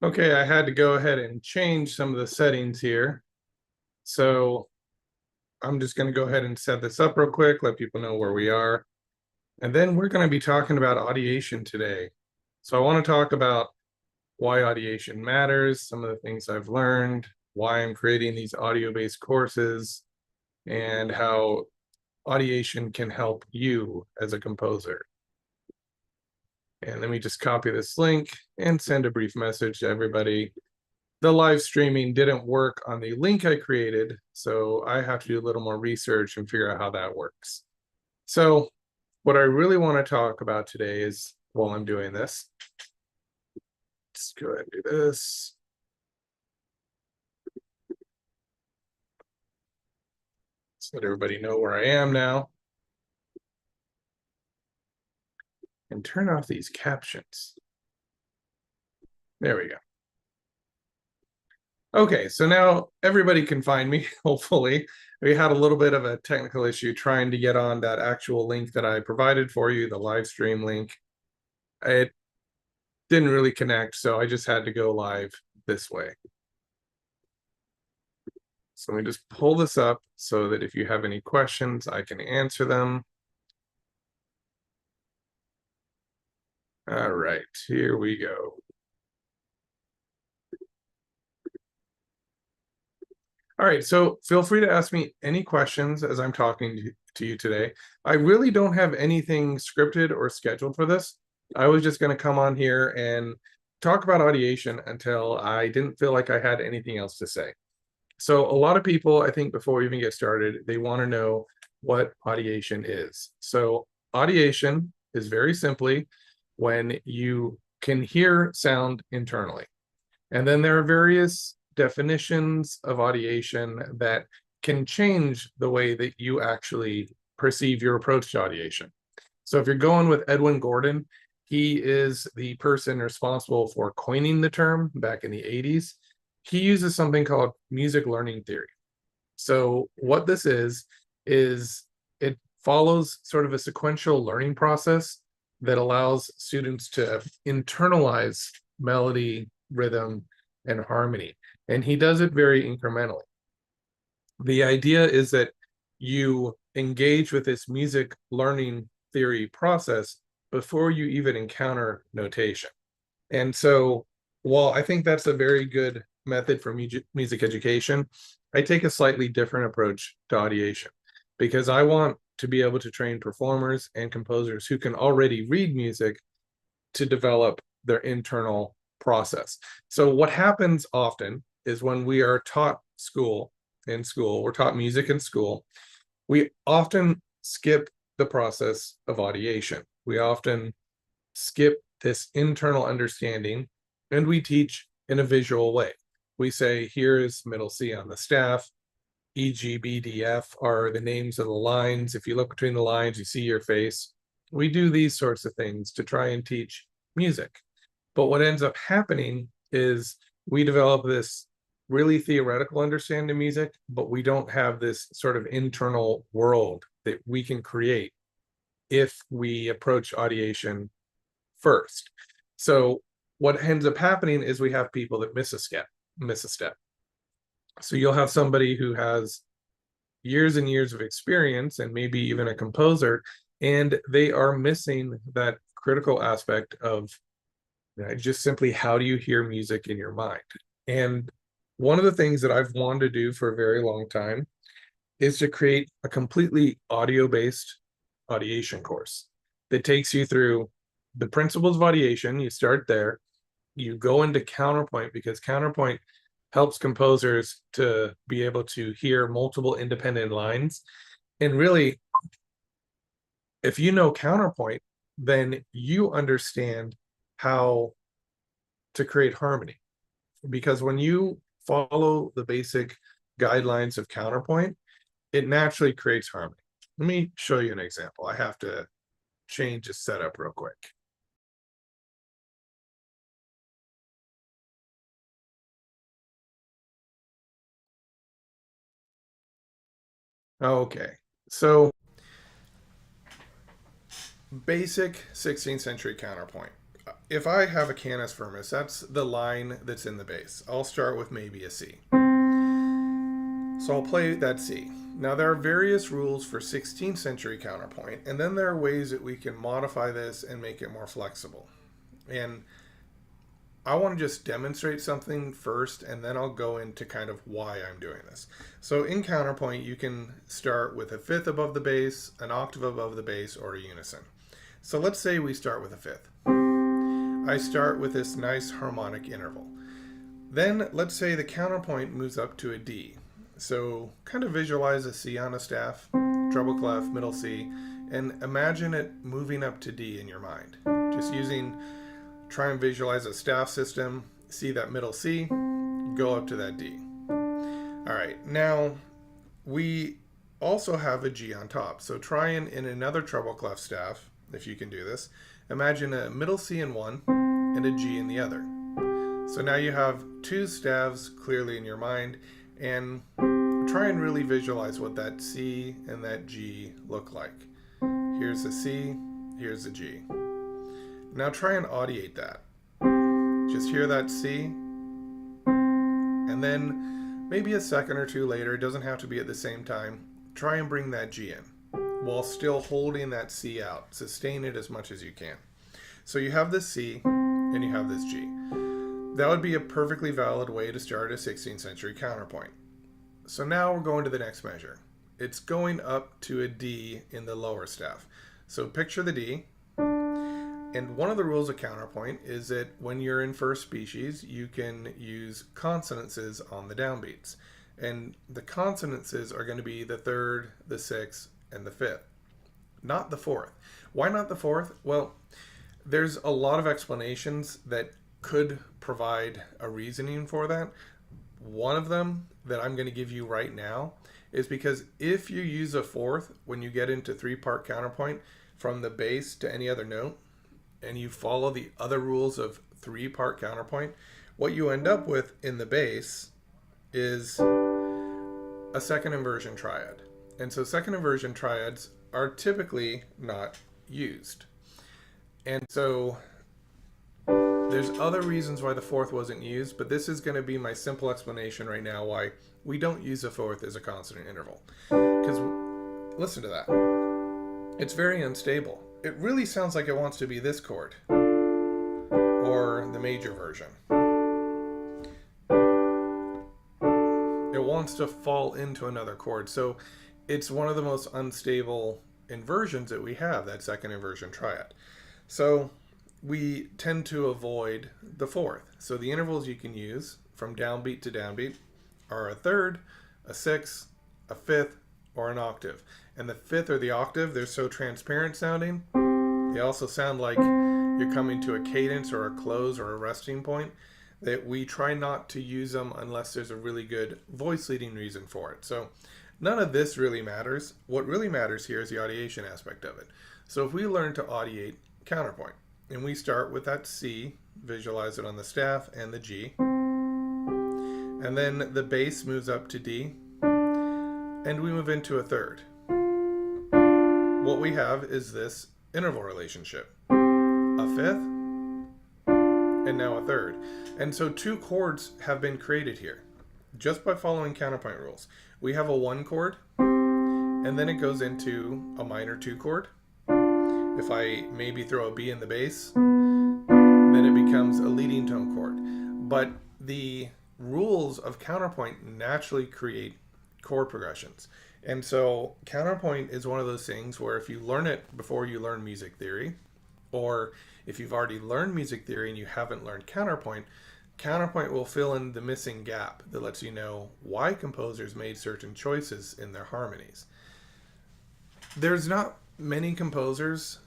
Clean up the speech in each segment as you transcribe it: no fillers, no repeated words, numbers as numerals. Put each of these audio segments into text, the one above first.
Okay, I had to go ahead and change some of the settings here. So I'm just going to go ahead and set this up real quick, let people know where we are. And then we're going to be talking about audiation today. So I want to talk about why audiation matters, some of the things I've learned, why I'm creating these audio-based courses, and how audiation can help you as a composer. And let me just copy this link and send a brief message to everybody. The live streaming didn't work on the link I created, so I have to do a little more research and figure out how that works. So what I really want to talk about today is, while I'm doing this, let's go ahead and do this. Let's let everybody know where I am now. And turn off these captions. There we go. Okay, so now everybody can find me, hopefully. We had a little bit of a technical issue trying to get on that actual link that I provided for you, the live stream link. It didn't really connect, so I just had to go live this way. So let me just pull this up so that if you have any questions, I can answer them. All right, here we go. All right, so feel free to ask me any questions as I'm talking to you today. I really don't have anything scripted or scheduled for this. I was just going to come on here and talk about audiation until I didn't feel like I had anything else to say. So a lot of people, I think before we even get started, they want to know what audiation is. So audiation is very simply when you can hear sound internally. And then there are various definitions of audiation that can change the way that you actually perceive your approach to audiation. So if you're going with Edwin Gordon, he is the person responsible for coining the term back in the 80s. He uses something called music learning theory. So what this is it follows sort of a sequential learning process that allows students to internalize melody, rhythm, and harmony. And he does it very incrementally. The idea is that you engage with this music learning theory process before you even encounter notation. And so while I think that's a very good method for music education, I take a slightly different approach to audiation because I want to be able to train performers and composers who can already read music to develop their internal process. So what happens often is when we are taught we're taught music in school, we often skip the process of audiation. We often skip this internal understanding and we teach in a visual way. We say, here is middle C on the staff, E, G, B, D, F are the names of the lines. If you look between the lines, you see your face. We do these sorts of things to try and teach music. But what ends up happening is we develop this really theoretical understanding of music, but we don't have this sort of internal world that we can create if we approach audiation first. So what ends up happening is we have people that miss a step. So you'll have somebody who has years and years of experience and maybe even a composer, and they are missing that critical aspect of just simply how do you hear music in your mind. And one of the things that I've wanted to do for a very long time is to create a completely audio-based audiation course that takes you through the principles of audiation. You start there, you go into Counterpoint because Counterpoint helps composers to be able to hear multiple independent lines. And really, if you know Counterpoint, then you understand how to create harmony. Because when you follow the basic guidelines of Counterpoint, it naturally creates harmony. Let me show you an example. I have to change the setup real quick. Okay, so basic 16th century counterpoint. if I have a canis firmus, that's the line that's in the bass. I'll start with maybe a C. So I'll play that C. Now there are various rules for 16th century counterpoint, and then there are ways that we can modify this and make it more flexible. And I want to just demonstrate something first, and then I'll go into kind of why I'm doing this. So in counterpoint, you can start with a fifth above the bass, an octave above the bass, or a unison. So let's say we start with a fifth. I start with this nice harmonic interval. Then let's say the counterpoint moves up to a D. So kind of visualize a C on a staff, treble clef, middle C, and imagine it moving up to D in your mind. Just try and visualize a staff system, see that middle C, go up to that D. All right, now we also have a G on top. So try and in another treble clef staff, if you can do this, imagine a middle C in one and a G in the other. So now you have two staves clearly in your mind, and try and really visualize what that C and that G look like. Here's the C, here's the G. Now try and audiate that. Just hear that C, and then maybe a second or two later, it doesn't have to be at the same time, try and bring that G in while still holding that C out. Sustain it as much as you can. So you have this C and you have this G. That would be a perfectly valid way to start a 16th century counterpoint. So now we're going to the next measure. It's going up to a D in the lower staff. So picture the D. And one of the rules of counterpoint is that when you're in first species, you can use consonances on the downbeats. And the consonances are going to be the third, the sixth, and the fifth, not the fourth. Why not the fourth? Well, there's a lot of explanations that could provide a reasoning for that. One of them that I'm going to give you right now is because if you use a fourth when you get into three-part counterpoint from the bass to any other note, and you follow the other rules of three-part counterpoint, what you end up with in the bass is a second inversion triad. And so second inversion triads are typically not used. And so there's other reasons why the fourth wasn't used, but this is going to be my simple explanation right now why we don't use a fourth as a consonant interval. Because listen to that. It's very unstable. It really sounds like it wants to be this chord or the major version. It wants to fall into another chord. So it's one of the most unstable inversions that we have, that second inversion triad. So we tend to avoid the fourth. So the intervals you can use from downbeat to downbeat are a third, a sixth, a fifth, or an octave. And the fifth or the octave, they're so transparent sounding. They also sound like you're coming to a cadence or a close or a resting point, that we try not to use them unless there's a really good voice leading reason for it. So none of this really matters. What really matters here is the audiation aspect of it. So if we learn to audiate counterpoint, and we start with that C, visualize it on the staff, and the G, and then the bass moves up to D, and we move into a third. What we have is this interval relationship. A fifth, and now a third. And so two chords have been created here, just by following counterpoint rules. We have a one chord, and then it goes into a minor two chord. If I maybe throw a B in the bass, then it becomes a leading tone chord. But the rules of counterpoint naturally create chord progressions. And so counterpoint is one of those things where if you learn it before you learn music theory, or if you've already learned music theory and you haven't learned counterpoint, counterpoint will fill in the missing gap that lets you know why composers made certain choices in their harmonies. There's not many composers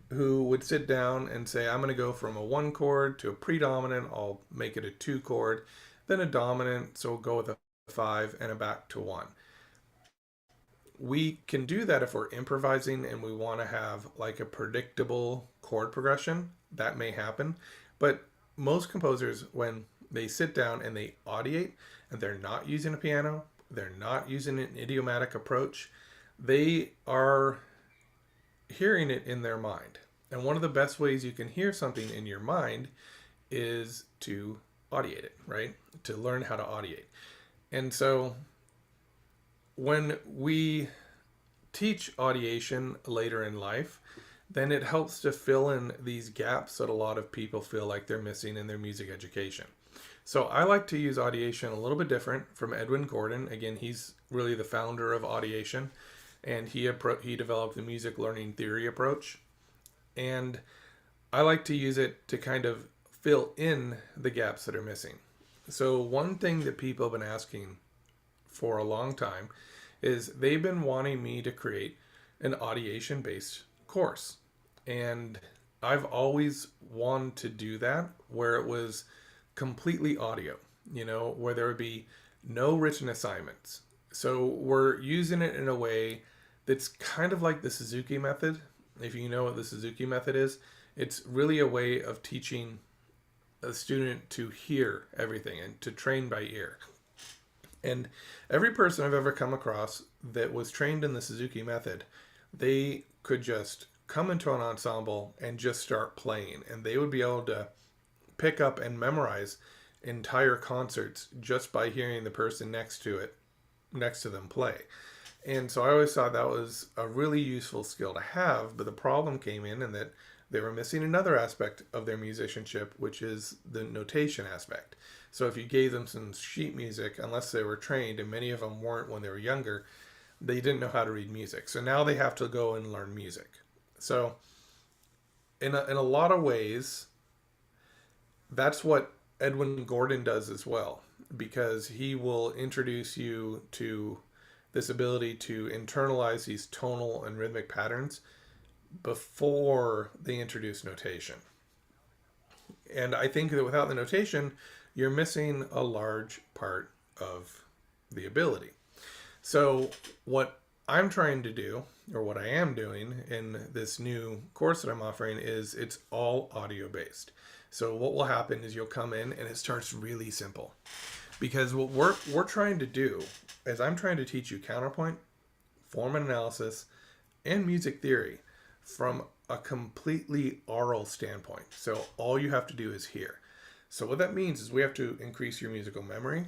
who would sit down and say, I'm going to go from a one chord to a predominant, I'll make it a two chord, then a dominant, so we'll go with a five, and a back to one. We can do that if we're improvising and we want to have like a predictable chord progression. That may happen. But most composers, when they sit down and they audiate and they're not using a piano, they're not using an idiomatic approach, they are hearing it in their mind. And one of the best ways you can hear something in your mind is to audiate it, right? To learn how to audiate. And so when we teach audiation later in life, then it helps to fill in these gaps that a lot of people feel like they're missing in their music education. So I like to use audiation a little bit different from Edwin Gordon. Again, he's really the founder of audiation, and he developed the music learning theory approach. And I like to use it to kind of fill in the gaps that are missing. So one thing that people have been asking for a long time is they've been wanting me to create an audiation based course. And I've always wanted to do that where it was completely audio, where there would be no written assignments. So we're using it in a way that's kind of like the Suzuki method. If you know what the Suzuki method is, it's really a way of teaching a student to hear everything and to train by ear. And every person I've ever come across that was trained in the Suzuki method, they could just come into an ensemble and just start playing, and they would be able to pick up and memorize entire concerts just by hearing the person next to them play. And so I always thought that was a really useful skill to have, but the problem came in that they were missing another aspect of their musicianship, which is the notation aspect. So if you gave them some sheet music, unless they were trained, and many of them weren't when they were younger, they didn't know how to read music. So now they have to go and learn music. So in a lot of ways, that's what Edwin Gordon does as well, because he will introduce you to this ability to internalize these tonal and rhythmic patterns before they introduce notation. And I think that without the notation, you're missing a large part of the ability. So what I'm trying to do, or what I am doing in this new course that I'm offering, is it's all audio based. So what will happen is you'll come in and it starts really simple. Because what we're trying to do is I'm trying to teach you counterpoint, form and analysis, and music theory from a completely aural standpoint. So all you have to do is hear. So what that means is we have to increase your musical memory.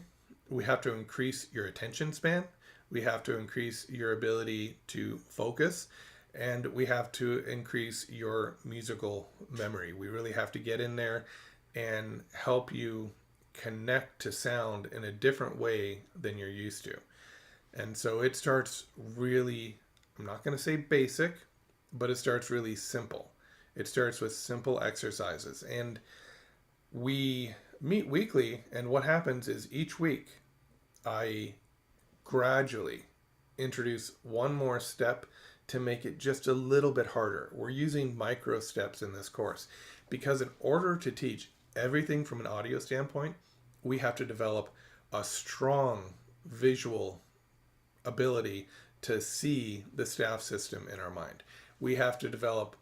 We have to increase your attention span. We have to increase your ability to focus. And we have to increase your musical memory. We really have to get in there and help you connect to sound in a different way than you're used to. And so it starts really, I'm not going to say basic, but it starts really simple. It starts with simple exercises. And we meet weekly, and what happens is each week I gradually introduce one more step to make it just a little bit harder. We're using micro steps in this course because in order to teach everything from an audio standpoint, we have to develop a strong visual ability to see the staff system in our mind. We have to develop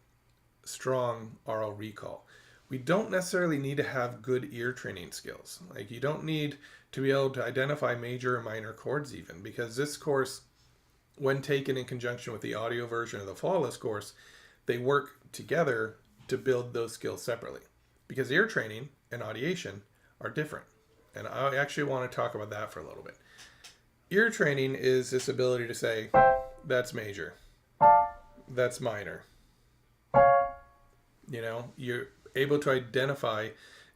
strong aural recall. We don't necessarily need to have good ear training skills. Like, you don't need to be able to identify major or minor chords even, because this course, when taken in conjunction with the audio version of the Flawless course, they work together to build those skills separately. Because ear training and audiation are different. And I actually want to talk about that for a little bit. Ear training is this ability to say, that's major, that's minor. You're able to identify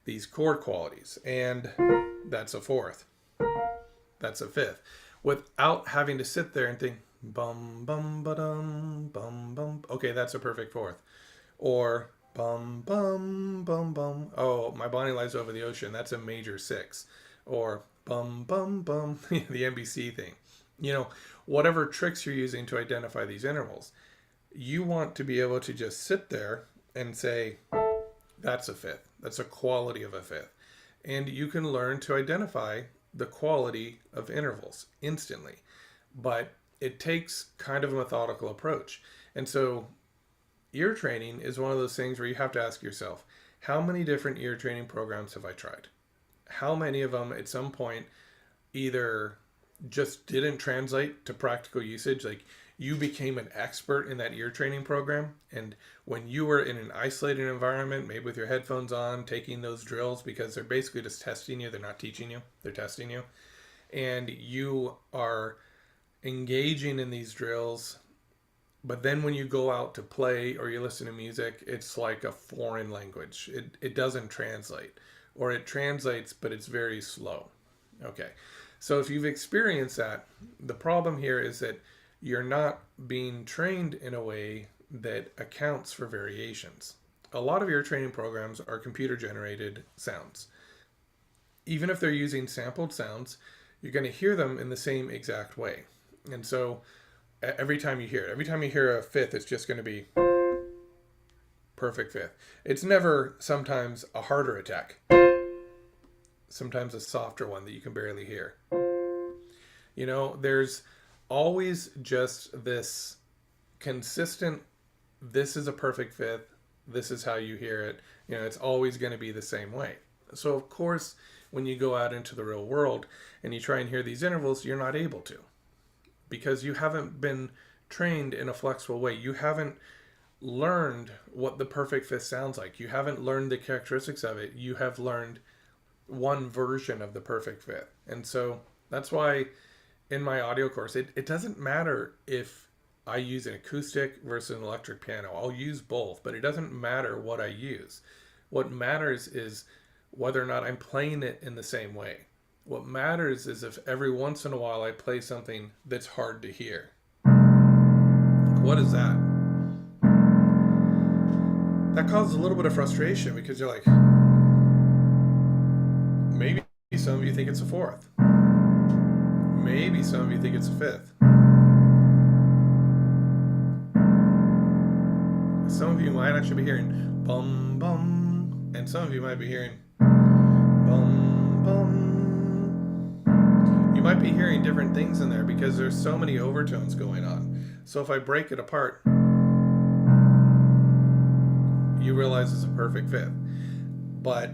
these chord qualities, and that's a fourth, that's a fifth, without having to sit there and think, bum, bum, ba-dum, bum, bum. Okay, that's a perfect fourth. Or bum, bum, bum, bum. Oh, My Bonnie Lies Over the Ocean, that's a major six. Or bum, bum, bum, the NBC thing. Whatever tricks you're using to identify these intervals, you want to be able to just sit there and say, that's a fifth. That's a quality of a fifth. And you can learn to identify the quality of intervals instantly. But it takes kind of a methodical approach. And so ear training is one of those things where you have to ask yourself, how many different ear training programs have I tried? How many of them at some point either just didn't translate to practical usage? Like, you became an expert in that ear training program. And when you were in an isolated environment, maybe with your headphones on, taking those drills, because they're basically just testing you, they're not teaching you, they're testing you. And you are engaging in these drills, but then when you go out to play or you listen to music, it's like a foreign language. It doesn't translate, or it translates, but it's very slow. Okay. So if you've experienced that, the problem here is that you're not being trained in a way that accounts for variations. A lot of your training programs are computer generated sounds. Even if they're using sampled sounds, you're going to hear them in the same exact way. And so every time you hear it, every time you hear a fifth, it's just going to be perfect fifth. It's never sometimes a harder attack, sometimes a softer one that you can barely hear. You know, there's always just this consistent, this is a perfect fifth, this is how you hear it. You know, it's always going to be the same way. So of course, when you go out into the real world and you try and hear these intervals, you're not able to, because you haven't been trained in a flexible way. You haven't learned what the perfect fifth sounds like. You haven't learned the characteristics of it. You have learned one version of the perfect fifth. And so that's why in my audio course, it doesn't matter if I use an acoustic versus an electric piano. I'll use both, but it doesn't matter what I use. What matters is whether or not I'm playing it in the same way. What matters is if every once in a while I play something that's hard to hear. What is that? That causes a little bit of frustration, because you're like, maybe some of you think it's a fourth. Maybe some of you think it's a fifth. Some of you might actually be hearing bum bum, and some of you might be hearing bum bum. You might be hearing different things in there because there's so many overtones going on. So if I break it apart, you realize it's a perfect fifth. But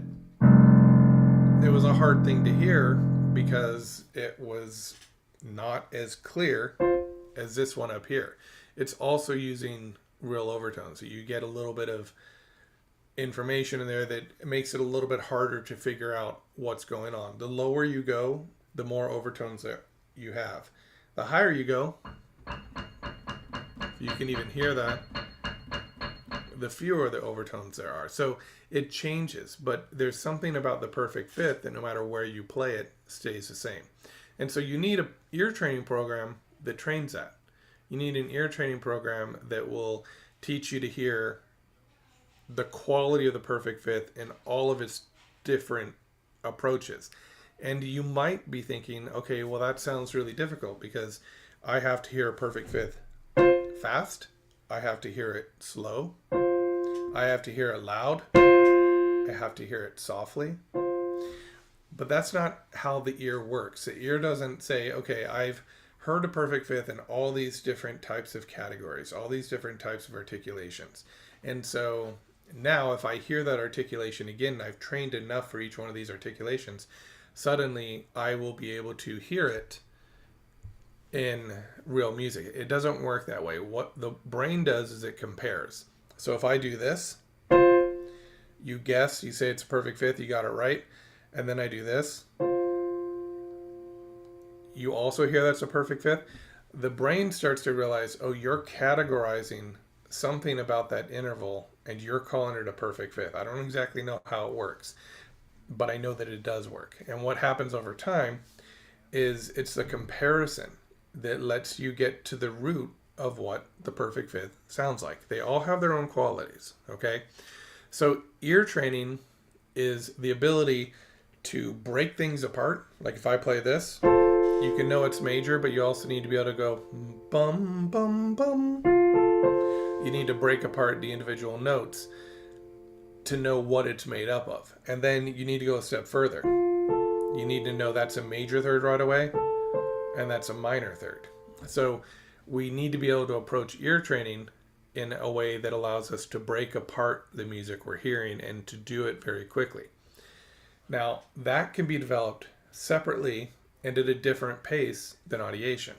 it was a hard thing to hear because it was not as clear as this one up here. It's also using real overtones, so you get a little bit of information in there that makes it a little bit harder to figure out what's going on. The lower you go, the more overtones that you have. The higher you go, you can even hear that, the fewer the overtones there are. So it changes, but there's something about the perfect fifth that no matter where you play it, stays the same. And so you need an ear training program that trains that. You need an ear training program that will teach you to hear the quality of the perfect fifth in all of its different approaches. And you might be thinking, okay, well, that sounds really difficult because I have to hear a perfect fifth fast. I have to hear it slow. I have to hear it loud. I have to hear it softly. But that's not how the ear works. The ear doesn't say, okay, I've heard a perfect fifth in all these different types of categories, all these different types of articulations. And so now if I hear that articulation again, I've trained enough for each one of these articulations, suddenly I will be able to hear it in real music. It doesn't work that way. What the brain does is it compares. So if I do this, you guess, you say it's a perfect fifth, you got it right. And then I do this. You also hear that's a perfect fifth. The brain starts to realize, oh, you're categorizing something about that interval and you're calling it a perfect fifth. I don't exactly know how it works, but I know that it does work. And what happens over time is it's the comparison that lets you get to the root of what the perfect fifth sounds like. They all have their own qualities, okay? So ear training is the ability to break things apart. Like if I play this, you can know it's major, but you also need to be able to go bum, bum, bum. You need to break apart the individual notes to know what it's made up of. And then you need to go a step further. You need to know that's a major third right away, and that's a minor third. So we need to be able to approach ear training in a way that allows us to break apart the music we're hearing and to do it very quickly. Now, that can be developed separately and at a different pace than audiation.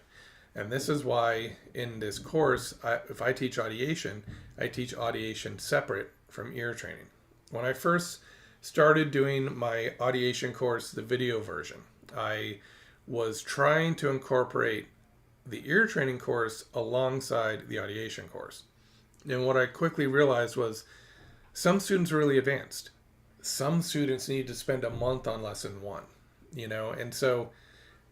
And this is why in this course, if I teach audiation, I teach audiation separate from ear training. When I first started doing my audiation course, the video version, I was trying to incorporate the ear training course alongside the audiation course. And what I quickly realized was some students are really advanced. Some students need to spend a month on lesson one, and so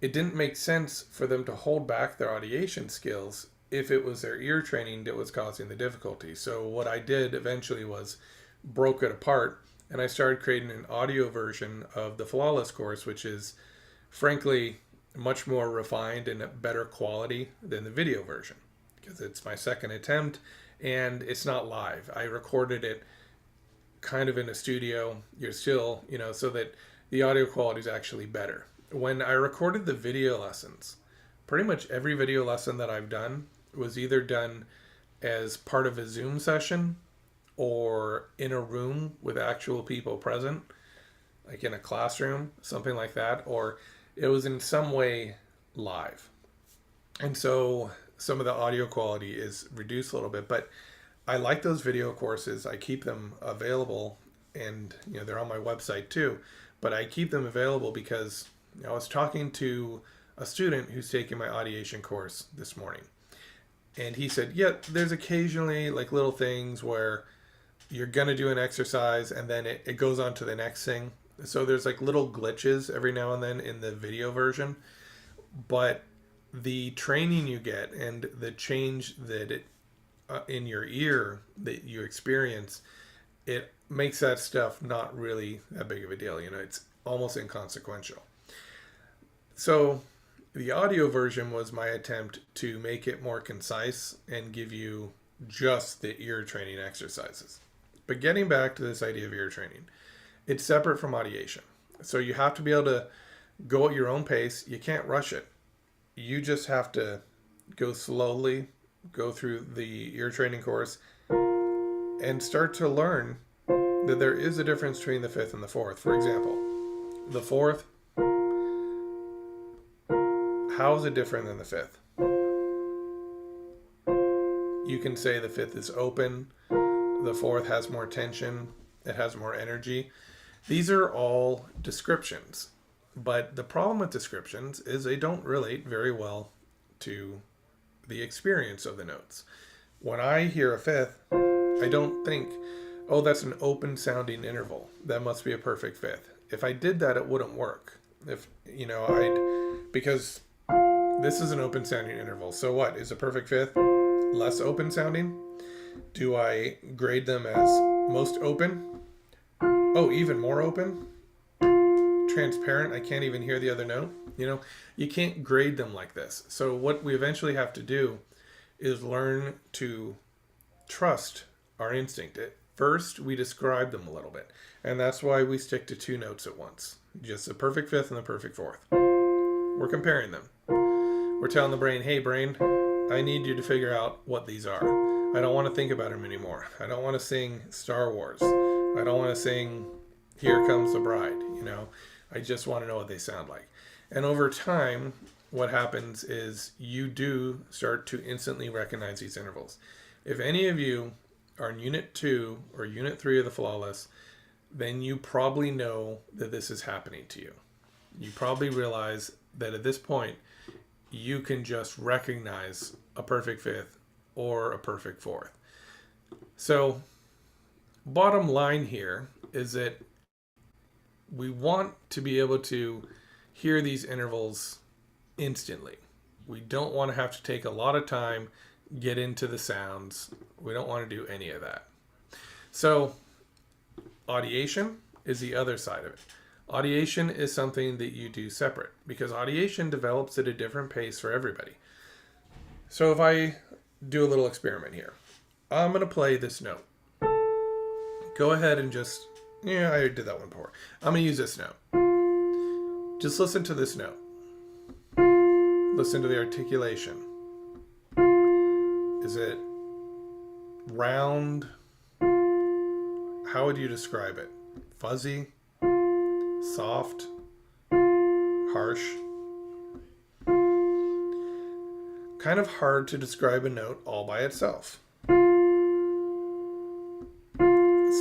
it didn't make sense for them to hold back their audiation skills if it was their ear training that was causing the difficulty. So what I did eventually was broke it apart, and I started creating an audio version of the Flawless course, which is frankly much more refined and better quality than the video version, because it's my second attempt and it's not live. I recorded it kind of in a studio. You're still, so that the audio quality is actually better. When I recorded the video lessons, pretty much every video lesson that I've done was either done as part of a Zoom session or in a room with actual people present, like in a classroom, something like that, or it was in some way live. And so some of the audio quality is reduced a little bit, but I like those video courses. I keep them available, and they're on my website too, but I keep them available because I was talking to a student who's taking my audiation course this morning, and he said, yeah, there's occasionally like little things where you're going to do an exercise and then it goes on to the next thing. So there's like little glitches every now and then in the video version, but the training you get and the change that it in your ear that you experience, it makes that stuff not really that big of a deal. It's almost inconsequential. So the audio version was my attempt to make it more concise and give you just the ear training exercises. But getting back to this idea of ear training, it's separate from audiation. So you have to be able to go at your own pace. You can't rush it. You just have to go slowly, go through the ear training course, and start to learn that there is a difference between the fifth and the fourth. For example, the fourth, how is it different than the fifth? You can say the fifth is open, the fourth has more tension, it has more energy. These are all descriptions, but the problem with descriptions is they don't relate very well to the experience of the notes. When I hear a fifth, I don't think, oh, that's an open sounding interval. That must be a perfect fifth. If I did that, it wouldn't work. Because this is an open sounding interval. So what? Is a perfect fifth less open sounding? Do I grade them as most open? Oh, even more open? Transparent? I can't even hear the other note? You can't grade them like this. So what we eventually have to do is learn to trust our instinct. At first, we describe them a little bit. And that's why we stick to two notes at once. Just the perfect fifth and the perfect fourth. We're comparing them. We're telling the brain, hey brain, I need you to figure out what these are. I don't want to think about them anymore. I don't want to sing Star Wars. I don't want to sing Here Comes the Bride. I just want to know what they sound like. And over time, what happens is you do start to instantly recognize these intervals. If any of you are in Unit 2 or Unit 3 of the Flawless, then you probably know that this is happening to you. You probably realize that at this point, you can just recognize a perfect fifth or a perfect fourth. So, bottom line here is that we want to be able to hear these intervals instantly. We don't want to have to take a lot of time, get into the sounds. We don't want to do any of that. So, audiation is the other side of it. Audiation is something that you do separate because audiation develops at a different pace for everybody. So if I do a little experiment here, I'm going to play this note. Go ahead and I did that one before. I'm going to use this note. Just listen to this note. Listen to the articulation. Is it round? How would you describe it? Fuzzy? Soft? Harsh? kind of hard to describe a note all by itself.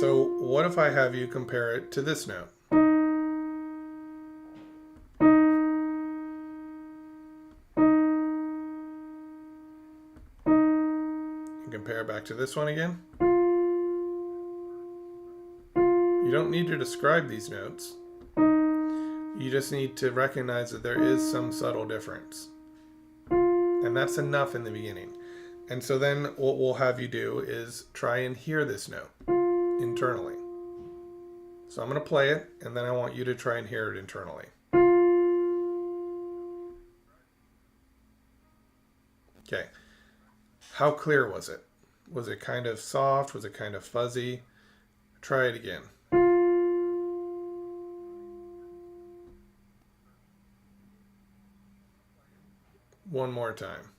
So what if I have you compare it to this note? And compare it back to this one again. You don't need to describe these notes. You just need to recognize that there is some subtle difference. And that's enough in the beginning. And so then what we'll have you do is try and hear this note internally. So I'm going to play it, and then I want you to try and hear it internally. Okay. How clear was it? Was it kind of soft? Was it kind of fuzzy? Try it again. One more time.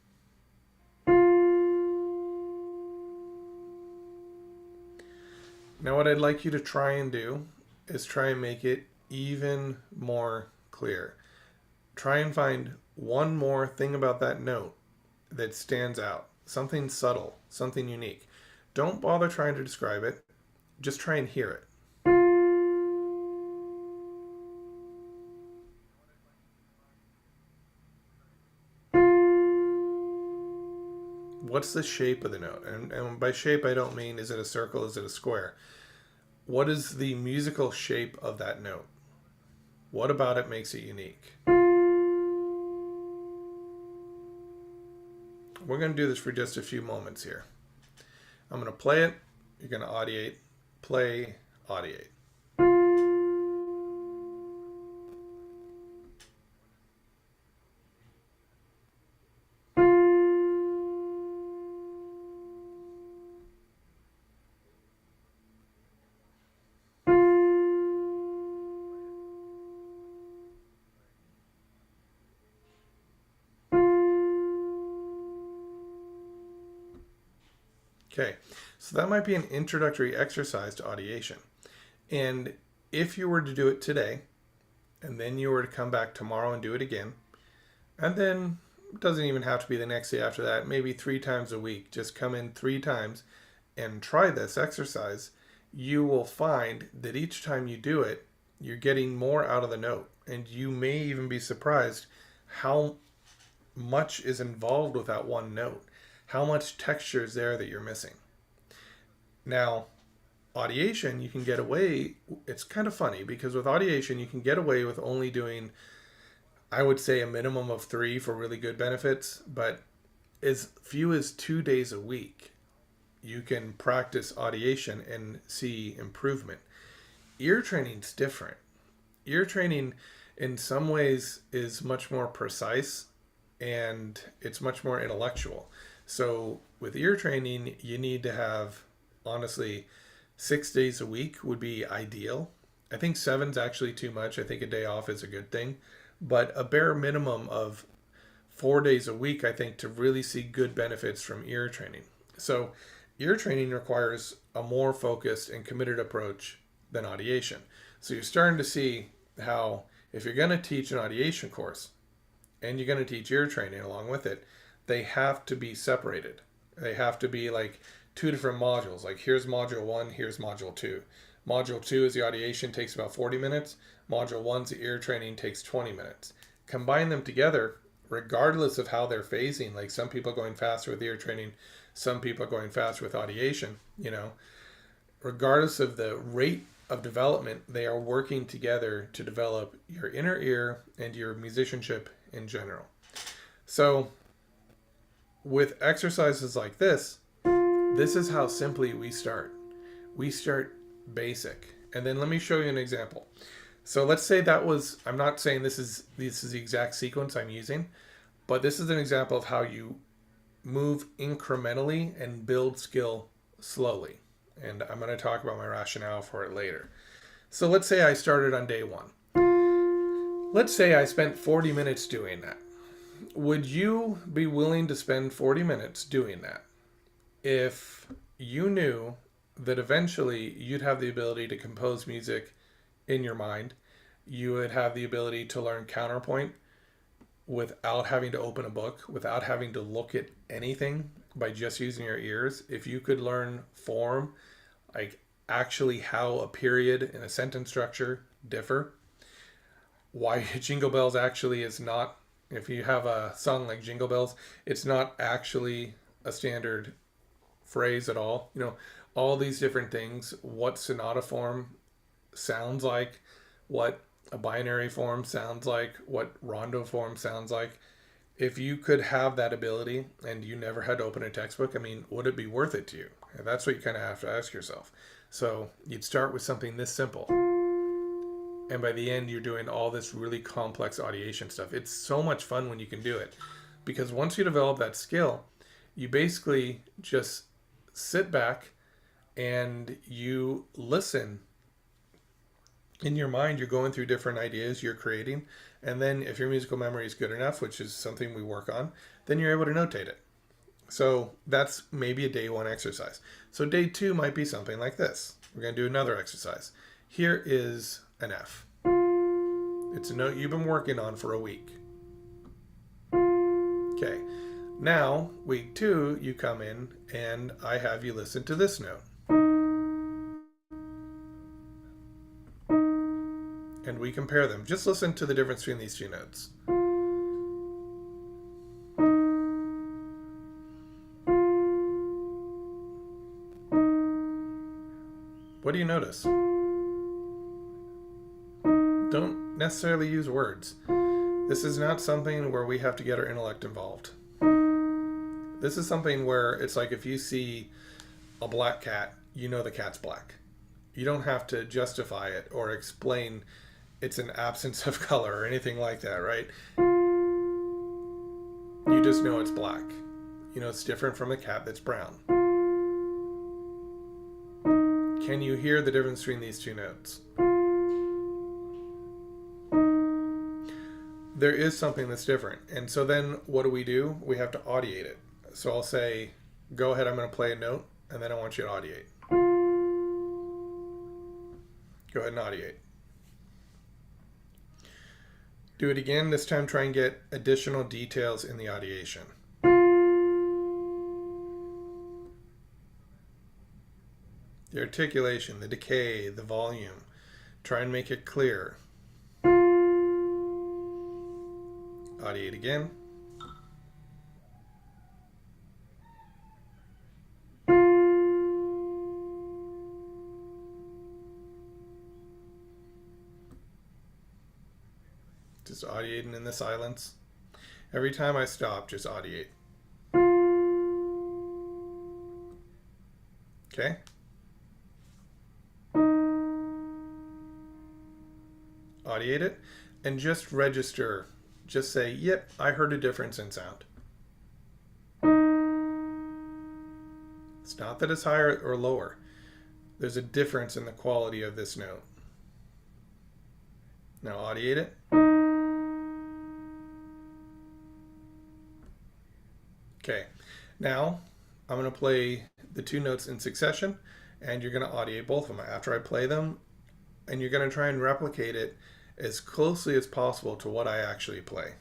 Now what I'd like you to try and do is try and make it even more clear. Try and find one more thing about that note that stands out. Something subtle, something unique. Don't bother trying to describe it. Just try and hear it. What's the shape of the note? And by shape, I don't mean is it a circle, is it a square? What is the musical shape of that note? What about it makes it unique? We're going to do this for just a few moments here. I'm going to play it. You're going to audiate. Play, audiate. Okay, so that might be an introductory exercise to audiation. And if you were to do it today, and then you were to come back tomorrow and do it again, and then it doesn't even have to be the next day after that, maybe 3 times a week, just come in 3 times and try this exercise, you will find that each time you do it, you're getting more out of the note. And you may even be surprised how much is involved with that one note. How much texture is there that you're missing. Now, audiation, you can get away, it's kind of funny because with audiation, you can get away with only doing, I would say, a minimum of 3 for really good benefits, but as few as 2 days a week, you can practice audiation and see improvement. Ear training's different. Ear training in some ways is much more precise and it's much more intellectual. So with ear training, you need to have, honestly, 6 days a week would be ideal. I think 7's actually too much. I think a day off is a good thing. But a bare minimum of 4 days a week, I think, to really see good benefits from ear training. So ear training requires a more focused and committed approach than audiation. So you're starting to see how if you're going to teach an audiation course and you're going to teach ear training along with it, they have to be separated. They have to be like 2 different modules. Like here's module 1, here's module 2. Module 2 is the audiation, takes about 40 minutes. Module 1's the ear training, takes 20 minutes. Combine them together, regardless of how they're phasing. Like some people are going faster with ear training, some people are going faster with audiation, regardless of the rate of development, they are working together to develop your inner ear and your musicianship in general. So with exercises like this is how simply we start. We start basic. And then let me show you an example. So let's say that was, I'm not saying this is the exact sequence I'm using, but this is an example of how you move incrementally and build skill slowly. And I'm going to talk about my rationale for it later. So let's say I started on day 1. Let's say I spent 40 minutes doing that. Would you be willing to spend 40 minutes doing that if you knew that eventually you'd have the ability to compose music in your mind, you would have the ability to learn counterpoint, without having to open a book, without having to look at anything, by just using your ears. If you could learn form, like actually how a period and a sentence structure differ, why Jingle Bells actually is not, if you have a song like Jingle Bells, it's not actually a standard phrase at all. All these different things, what sonata form sounds like, what a binary form sounds like, what rondo form sounds like. If you could have that ability and you never had to open a textbook, I mean, would it be worth it to you? And that's what you kind of have to ask yourself. So you'd start with something this simple. And by the end, you're doing all this really complex audiation stuff. It's so much fun when you can do it. Because once you develop that skill, you basically just sit back and you listen. In your mind, you're going through different ideas you're creating. And then if your musical memory is good enough, which is something we work on, then you're able to notate it. So that's maybe a day one exercise. So day two might be something like this. We're going to do another exercise. Here is an F. It's a note you've been working on for a week. Okay. Now, week two, you come in and I have you listen to this note. And we compare them. Just listen to the difference between these two notes. What do you notice? Don't necessarily use words. This is not something where we have to get our intellect involved. This is something where it's like if you see a black cat, you know the cat's black. You don't have to justify it or explain it's an absence of color or anything like that, right? You just know it's black. You know it's different from a cat that's brown. Can you hear the difference between these two notes? There is something that's different. And so then what do? We have to audiate it. So I'll say, go ahead, I'm going to play a note, and then I want you to audiate. Go ahead and audiate. Do it again. This time try and get additional details in the audiation. The articulation, the decay, the volume. Try and make it clear. Audiate again. Just audiating in the silence. Every time I stop, just audiate. Okay? Audiate it and just register. Just say, yep, I heard a difference in sound. It's not that it's higher or lower. There's a difference in the quality of this note. Now audiate it. Okay, now I'm going to play the two notes in succession, and you're going to audiate both of them after I play them, and you're going to try and replicate it as closely as possible to what I actually play.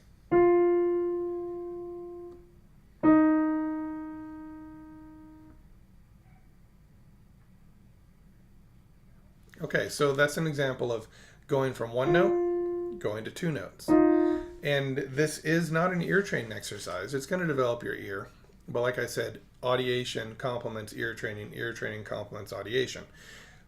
Okay, so that's an example of going from one note, going to two notes. And this is not an ear training exercise. It's going to develop your ear. But like I said, audiation complements ear training complements audiation.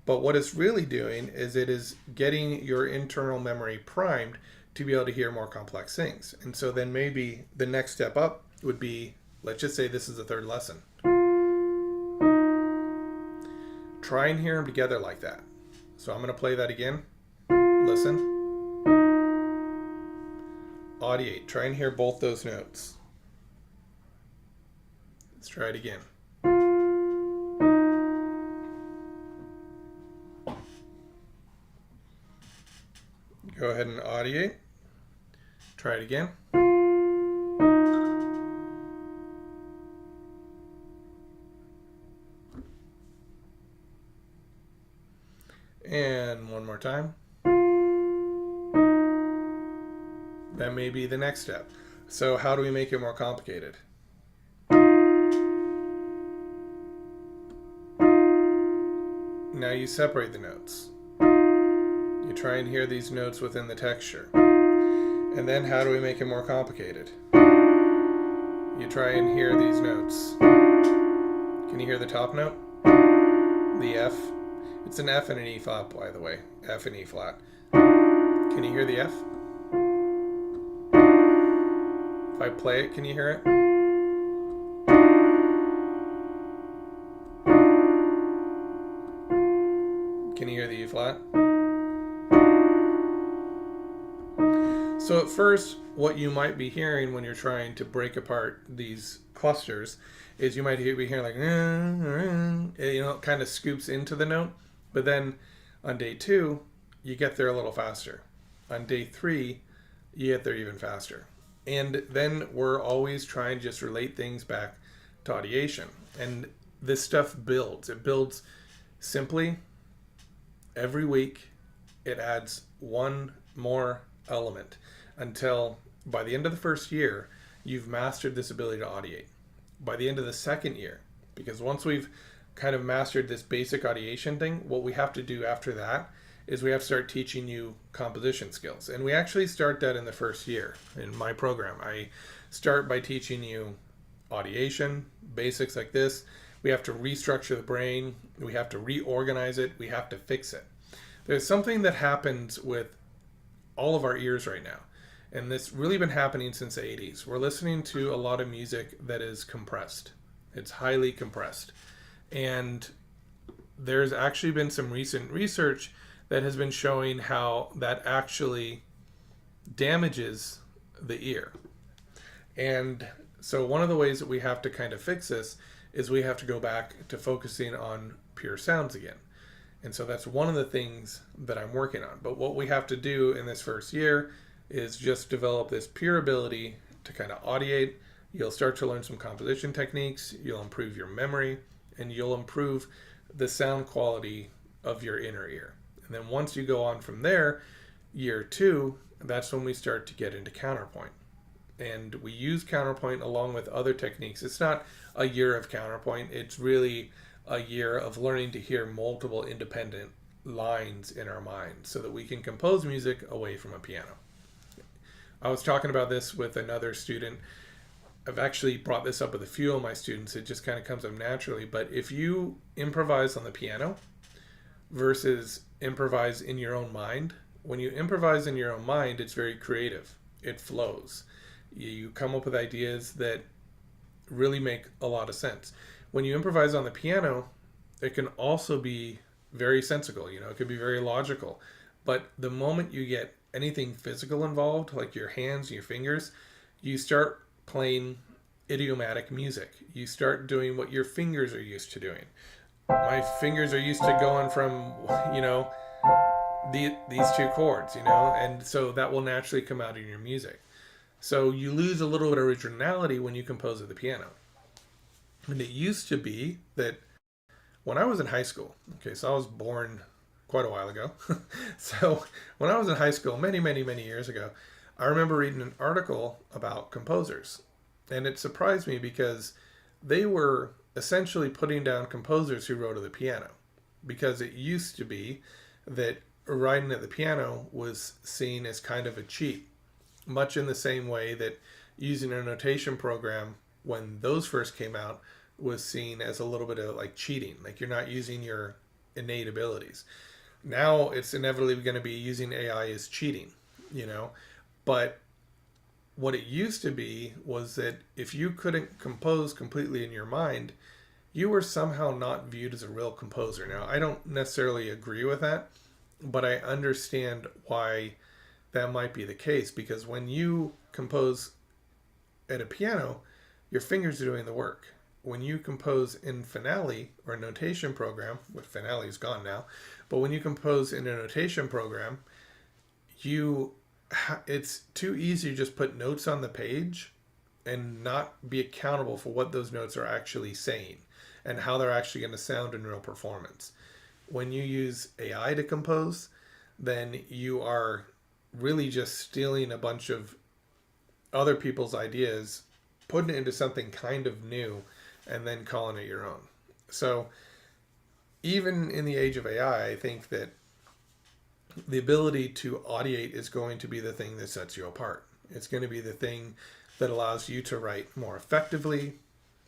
But what it's really doing is it is getting your internal memory primed to be able to hear more complex things. And so then maybe the next step up would be, let's just say this is the third lesson. Try and hear them together like that. So I'm going to play that again. Listen. Audiate. Try and hear both those notes. Let's try it again. Go ahead and audiate. Try it again. And one more time. That may be the next step. So how do we make it more complicated? Now you separate the notes. You try and hear these notes within the texture. And then how do we make it more complicated? You try and hear these notes. Can you hear the top note? The F. It's an F and an E flat, by the way. F and E flat. Can you hear the F? If I play it, can you hear it? Can you hear the E flat? So at first, what you might be hearing when you're trying to break apart these clusters is you might be hearing like, it kind of scoops into the note. But then on day 2, you get there a little faster. On day 3, you get there even faster. And then we're always trying to just relate things back to audiation. And this stuff builds. It builds simply every week. It adds one more element until by the end of the first year, you've mastered this ability to audiate. By the end of the second year, because once we've kind of mastered this basic audiation thing, what we have to do after that is we have to start teaching you composition skills. And we actually start that in the first year in my program. I start by teaching you audiation, basics like this. We have to restructure the brain. We have to reorganize it. We have to fix it. There's something that happens with all of our ears right now. And this really been happening since the 80s. We're listening to a lot of music that is compressed. It's highly compressed. And there's actually been some recent research that has been showing how that actually damages the ear. And so one of the ways that we have to kind of fix this is we have to go back to focusing on pure sounds again. And so that's one of the things that I'm working on. But what we have to do in this first year is just develop this pure ability to kind of audiate. You'll start to learn some composition techniques. You'll improve your memory, and you'll improve the sound quality of your inner ear. And then once you go on from there, year 2, that's when we start to get into counterpoint. And we use counterpoint along with other techniques. It's not a year of counterpoint. It's really a year of learning to hear multiple independent lines in our mind so that we can compose music away from a piano. I was talking about this with another student. I've actually brought this up with a few of my students. It just kind of comes up naturally. But if you improvise on the piano versus improvise in your own mind, when you improvise in your own mind, it's very creative. It flows. You come up with ideas that really make a lot of sense. When you improvise on the piano, it can also be very sensical. It could be very logical. But the moment you get anything physical involved, like your hands and your fingers, you start playing idiomatic music. You start doing what your fingers are used to doing. My fingers are used to going from, these two chords, and so that will naturally come out in your music. So you lose a little bit of originality when you compose at the piano. And it used to be that when I was in high school, so I was born quite a while ago. So when I was in high school, many, many, many years ago, I remember reading an article about composers. And it surprised me because they were essentially putting down composers who wrote at the piano. Because it used to be that writing at the piano was seen as kind of a cheat. Much in the same way that using a notation program when those first came out was seen as a little bit of like cheating. Like you're not using your innate abilities. Now it's inevitably going to be using AI as cheating, But what it used to be was that if you couldn't compose completely in your mind, you were somehow not viewed as a real composer. Now, I don't necessarily agree with that, but I understand why that might be the case, because when you compose at a piano, your fingers are doing the work. When you compose in Finale or a notation program, which Finale is gone now, but when you compose in a notation program, it's too easy to just put notes on the page and not be accountable for what those notes are actually saying and how they're actually going to sound in real performance. When you use AI to compose, then you are really just stealing a bunch of other people's ideas, putting it into something kind of new, and then calling it your own. So even in the age of AI, I think that the ability to audiate is going to be the thing that sets you apart. It's going to be the thing that allows you to write more effectively,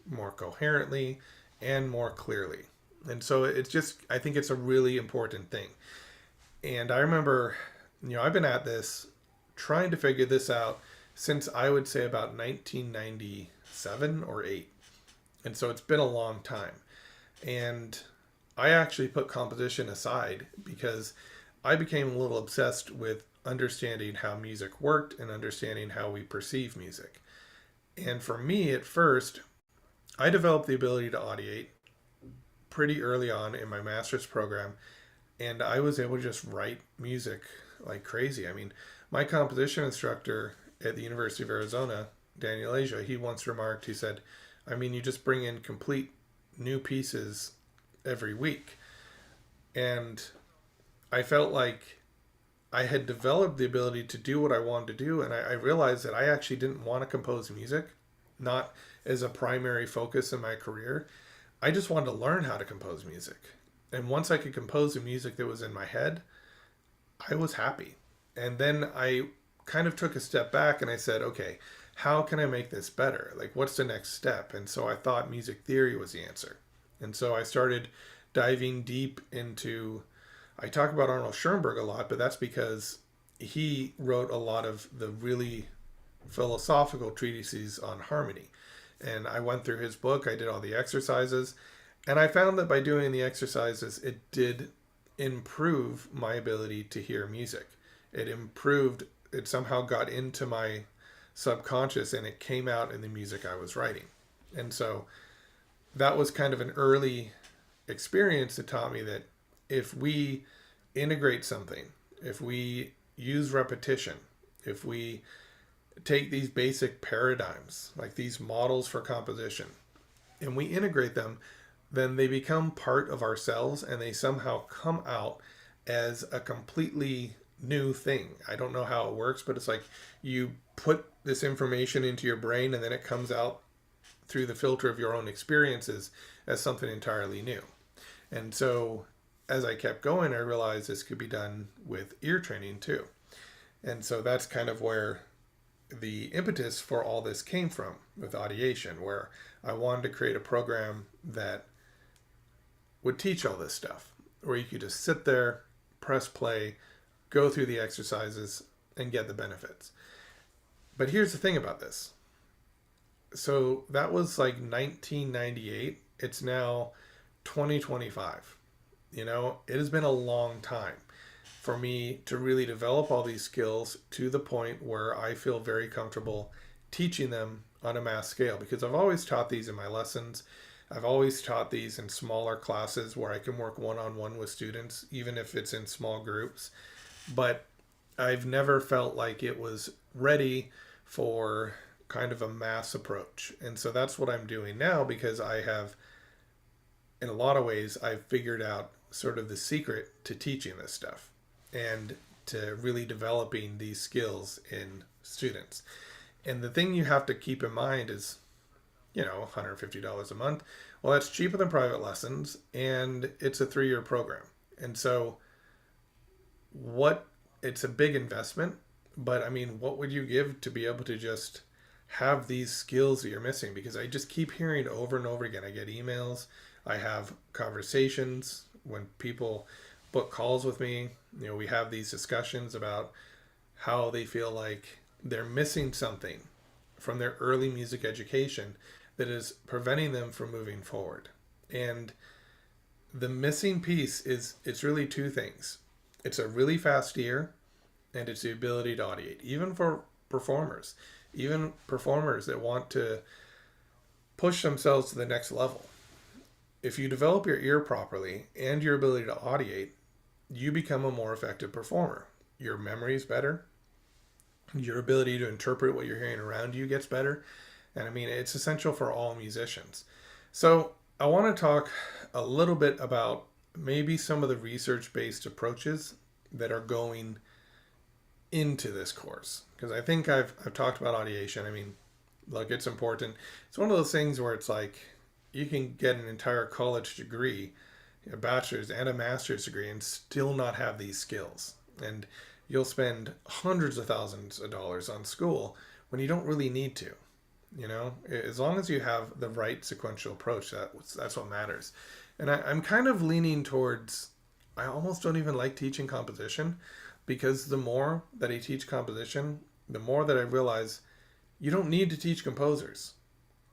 more coherently, and more clearly. And so it's just, I think it's a really important thing. And I remember, I've been at this trying to figure this out since I would say about 1997 or 8. And so it's been a long time. And I actually put composition aside because I became a little obsessed with understanding how music worked and understanding how we perceive music. And for me, at first, I developed the ability to audiate pretty early on in my master's program, and I was able to just write music like crazy. I mean, my composition instructor at the University of Arizona, Daniel Asia, he once remarked, he said, I mean, you just bring in complete new pieces every week. And I felt like I had developed the ability to do what I wanted to do, and I realized that I actually didn't want to compose music, not as a primary focus in my career. I just wanted to learn how to compose music. And once I could compose the music that was in my head, I was happy. And then I kind of took a step back and I said, okay, how can I make this better? Like, what's the next step? And so I thought music theory was the answer. And so I started diving deep into, I talk about Arnold Schoenberg a lot, but that's because he wrote a lot of the really philosophical treatises on harmony. And I went through his book, I did all the exercises, and I found that by doing the exercises, it did improve my ability to hear music. It somehow got into my subconscious and it came out in the music I was writing. And so that was kind of an early experience that taught me that if we integrate something, if we use repetition, if we take these basic paradigms, like these models for composition, and we integrate them, then they become part of ourselves and they somehow come out as a completely new thing. I don't know how it works, but it's like you put this information into your brain and then it comes out through the filter of your own experiences as something entirely new. And so as I kept going, I realized this could be done with ear training too. And so that's kind of where the impetus for all this came from with Audiation, where I wanted to create a program that would teach all this stuff, where you could just sit there, press play, go through the exercises, and get the benefits. But here's the thing about this. So that was like 1998. It's now 2025. It has been a long time for me to really develop all these skills to the point where I feel very comfortable teaching them on a mass scale, because I've always taught these in my lessons. I've always taught these in smaller classes where I can work one-on-one with students, even if it's in small groups. But I've never felt like it was ready for kind of a mass approach. And so that's what I'm doing now, because I have, in a lot of ways, I've figured out sort of the secret to teaching this stuff and to really developing these skills in students. And the thing you have to keep in mind is, $150 a month. Well, that's cheaper than private lessons, and it's a 3-year program. And so it's a big investment, but I mean, what would you give to be able to just have these skills that you're missing? Because I just keep hearing over and over again. I get emails, I have conversations when people book calls with me. We have these discussions about how they feel like they're missing something from their early music education that is preventing them from moving forward. And the missing piece it's really 2 things. It's a really fast ear, and it's the ability to audiate, even for performers that want to push themselves to the next level. If you develop your ear properly and your ability to audiate, you become a more effective performer. Your memory is better. Your ability to interpret what you're hearing around you gets better. And I mean, it's essential for all musicians. So I want to talk a little bit about maybe some of the research-based approaches that are going into this course, because I think I've talked about audiation. I mean, look, it's important. It's one of those things where it's like you can get an entire college degree, a bachelor's and a master's degree, and still not have these skills. And you'll spend hundreds of thousands of dollars on school when you don't really need to. You know, as long as you have the right sequential approach, that's what matters. And I'm kind of leaning towards, I almost don't even like teaching composition, because the more that I teach composition, the more that I realize you don't need to teach composers.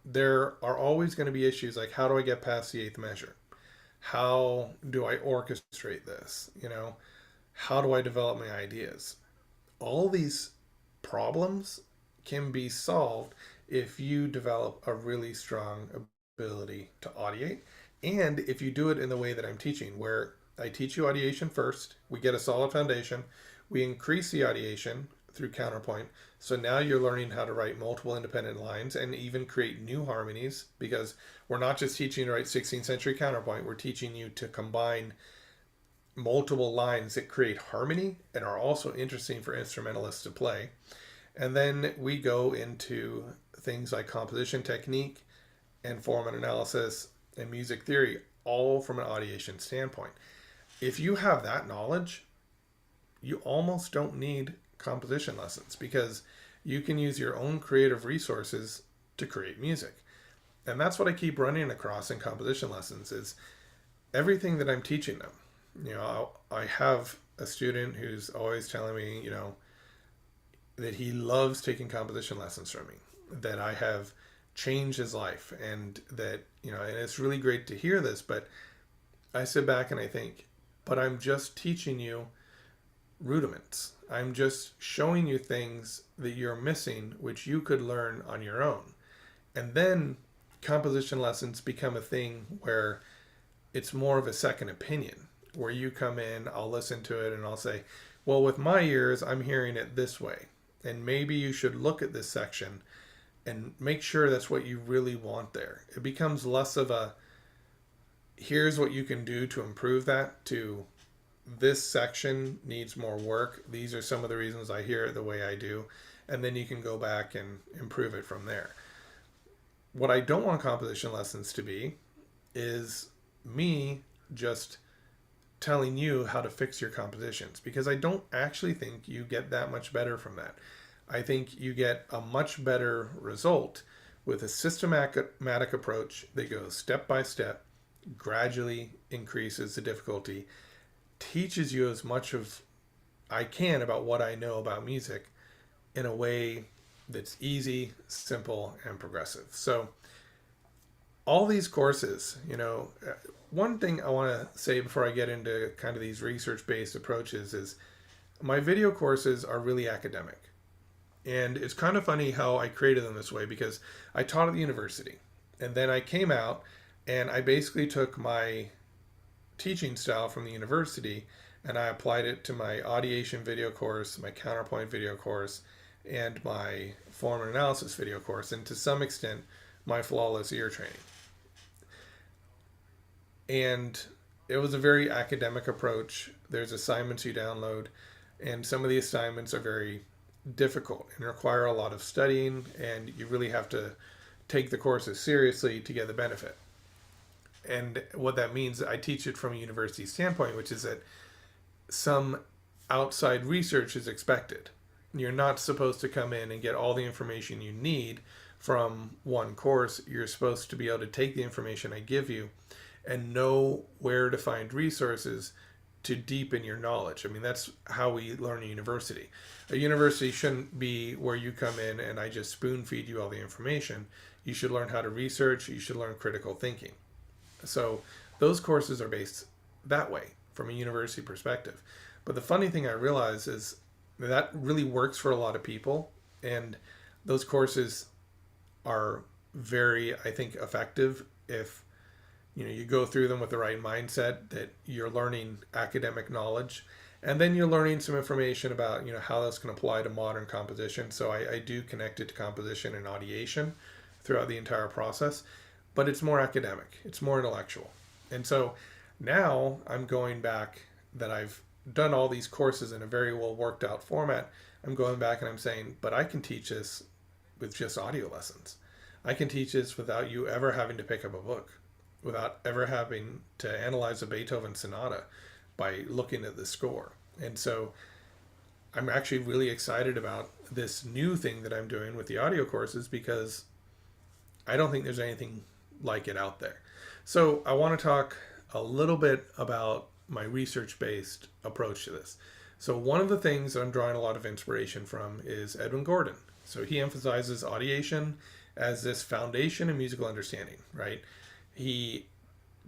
There are always going to be issues like, how do I get past the eighth measure? How do I orchestrate this? You know, how do I develop my ideas? All these problems can be solved if you develop a really strong ability to audiate, and if you do it in the way that I'm teaching, where I teach you audiation first, we get a solid foundation, we increase the audiation through Counterpoint. So now you're learning how to write multiple independent lines and even create new harmonies, because we're not just teaching you to write 16th century counterpoint, we're teaching you to combine multiple lines that create harmony and are also interesting for instrumentalists to play. And then we go into things like composition technique and form and analysis and music theory, all from an audiation standpoint. If you have that knowledge, you almost don't need composition lessons, because you can use your own creative resources to create music. And that's what I keep running across in composition lessons, is everything that I'm teaching them. You know, I have a student who's always telling me, you know, that he loves taking composition lessons from me, that I have changed his life, and that, you know, and it's really great to hear this, but I sit back and I think, but I'm just teaching you rudiments. I'm just showing you things that you're missing, which you could learn on your own. And then composition lessons become a thing where it's more of a second opinion, where you come in, I'll listen to it, and I'll say, well, with my ears, I'm hearing it this way. And maybe you should look at this section and make sure that's what you really want there. It becomes less of a, here's what you can do to improve that, to this section needs more work. These are some of the reasons I hear it the way I do. And then you can go back and improve it from there. What I don't want composition lessons to be is me just telling you how to fix your compositions, because I don't actually think you get that much better from that. I think you get a much better result with a systematic approach that goes step by step, gradually increases the difficulty, teaches you as much of I can about what I know about music in a way that's easy, simple, and progressive. So all these courses, you know, one thing I want to say before I get into kind of these research-based approaches is my video courses are really academic. And it's kind of funny how I created them this way, because I taught at the university, and then I came out and I basically took my teaching style from the university and I applied it to my Audiation video course, my Counterpoint video course, and my form and analysis video course, and to some extent my flawless ear training. And it was a very academic approach. There's assignments you download, and some of the assignments are very difficult and require a lot of studying, and you really have to take the courses seriously to get the benefit. And what that means, I teach it from a university standpoint, which is that some outside research is expected. You're not supposed to come in and get all the information you need from one course. You're supposed to be able to take the information I give you and know where to find resources to deepen your knowledge. I mean, that's how we learn at university. A university shouldn't be where you come in and I just spoon feed you all the information. You should learn how to research. You should learn critical thinking. So those courses are based that way from a university perspective. But the funny thing I realize is that really works for a lot of people, and those courses are very, I think, effective if you go through them with the right mindset, that you're learning academic knowledge, and then you're learning some information about how this can apply to modern composition. So I do connect it to composition and audiation throughout the entire process, but it's more academic, it's more intellectual. And so now I'm going back, that I've done all these courses in a very well worked out format, I'm going back and I'm saying, but I can teach this with just audio lessons. I can teach this without you ever having to pick up a book, without ever having to analyze a Beethoven sonata by looking at the score. And so I'm actually really excited about this new thing that I'm doing with the audio courses because I don't think there's anything like it out there. So I want to talk a little bit about my research-based approach to this. So one of the things that I'm drawing a lot of inspiration from is Edwin Gordon. So he emphasizes audiation as this foundation in musical understanding, right? He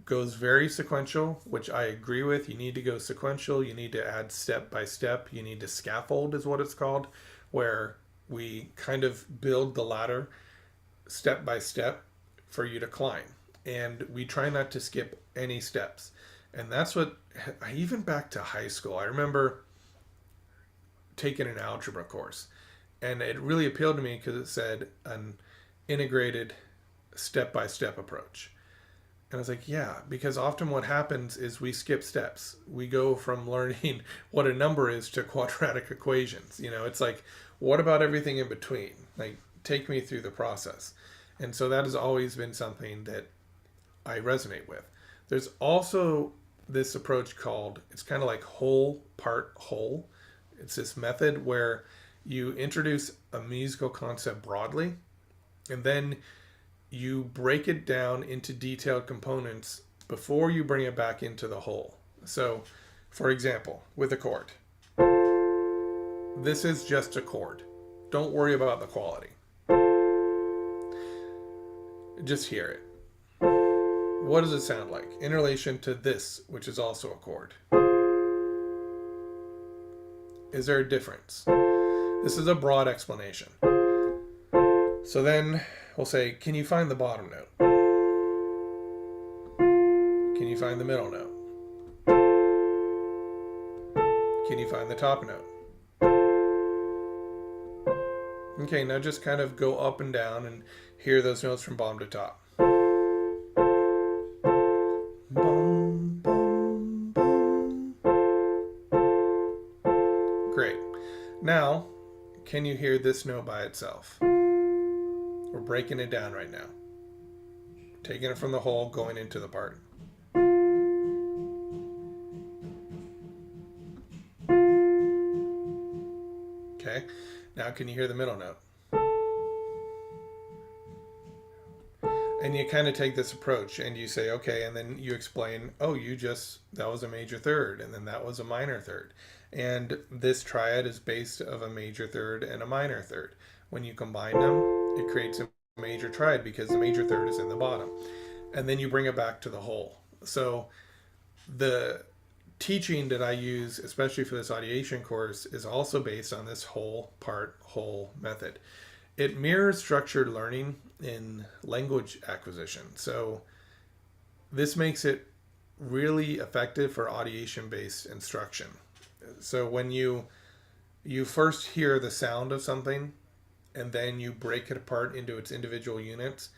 goes very sequential, which I agree with. You need to go sequential. You need to add step by step. You need to scaffold is what it's called, where we kind of build the ladder step by step for you to climb. And we try not to skip any steps. And that's what, even back to high school, I remember taking an algebra course. And it really appealed to me because it said an integrated step-by-step approach. And I was like, yeah, because often what happens is we skip steps. We go from learning what a number is to quadratic equations. You know, it's like, what about everything in between? Like, take me through the process. And so that has always been something that I resonate with. There's also this approach called, it's kind of like whole, part, whole. It's this method where you introduce a musical concept broadly, and then you break it down into detailed components before you bring it back into the whole. So, for example, with a chord, this is just a chord. Don't worry about the quality. Just hear it. What does it sound like in relation to this, which is also a chord? Is there a difference? This is a broad explanation. So then we'll say, can you find the bottom note? Can you find the middle note? Can you find the top note? Okay, now just kind of go up and down and hear those notes from bottom to top. Boom, boom, boom. Great. Now, can you hear this note by itself? We're breaking it down right now. Taking it from the whole, going into the part. Okay, now can you hear the middle note? And you kind of take this approach and you say, okay, and then you explain, oh, that was a major third, and then that was a minor third. And this triad is based of a major third and a minor third. When you combine them, it creates a major triad because the major third is in the bottom. And then you bring it back to the whole. So the teaching that I use, especially for this audiation course, is also based on this whole, part, whole method. It mirrors structured learning in language acquisition. So this makes it really effective for audiation-based instruction. So when you first hear the sound of something, and then you break it apart into its individual units,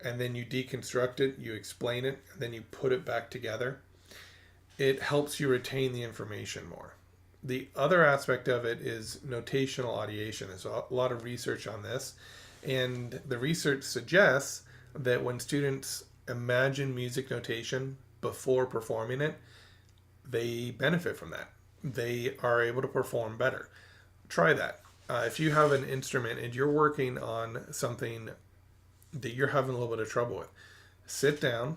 and then you deconstruct it, you explain it, and then you put it back together, it helps you retain the information more. The other aspect of it is notational audiation. There's a lot of research on this, and the research suggests that when students imagine music notation before performing it, they benefit from that. They are able to perform better. Try that. If you have an instrument and you're working on something that you're having a little bit of trouble with, sit down,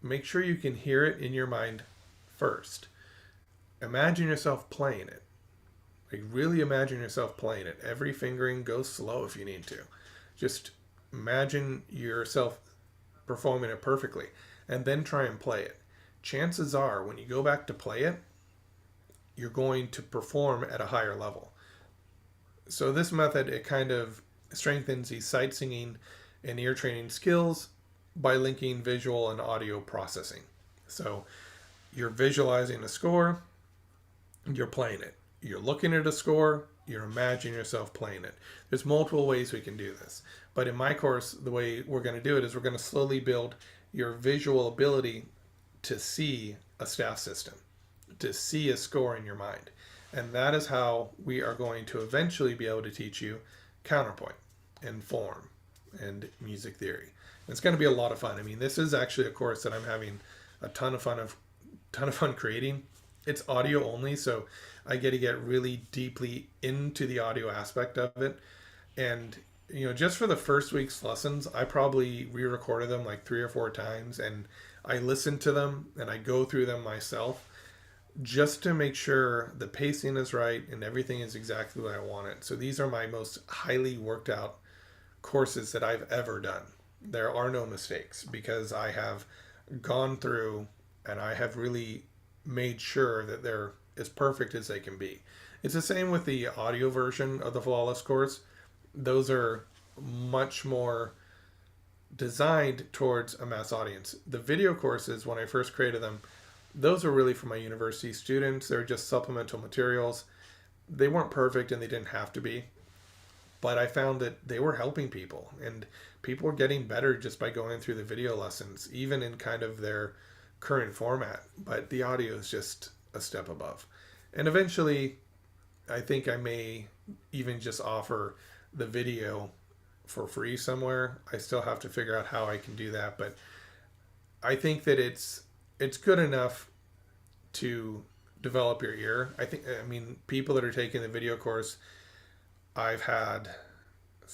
make sure you can hear it in your mind first. Imagine yourself playing it. Like, really imagine yourself playing it. Every fingering, go slow if you need to. Just imagine yourself performing it perfectly, and then try and play it. Chances are, when you go back to play it, you're going to perform at a higher level. So this method, it kind of strengthens these sight singing and ear training skills by linking visual and audio processing. So you're visualizing a score, you're playing it. You're looking at a score, you're imagining yourself playing it. There's multiple ways we can do this. But in my course, the way we're going to do it is we're going to slowly build your visual ability to see a staff system, to see a score in your mind. And that is how we are going to eventually be able to teach you counterpoint and form and music theory. It's going to be a lot of fun. I mean, this is actually a course that I'm having a ton of fun creating. It's audio only, so I get to get really deeply into the audio aspect of it. And just for the first week's lessons, I probably re-recorded them like 3 or 4 times, and I listened to them and I go through them myself just to make sure the pacing is right and everything is exactly what I want it. So these are my most highly worked out courses that I've ever done. There are no mistakes because I have gone through and I have really made sure that they're as perfect as they can be. It's the same with the audio version of the Flawless course. Those are much more designed towards a mass audience. The video courses, when I first created them, those are really for my university students. They're just supplemental materials. They weren't perfect and they didn't have to be, but I found that they were helping people, and people were getting better just by going through the video lessons, even in kind of their current format. But the audio is just a step above. And eventually, I think I may even just offer the video for free somewhere. I still have to figure out how I can do that, but I think that it's good enough to develop your ear. I mean, people that are taking the video course, I've had,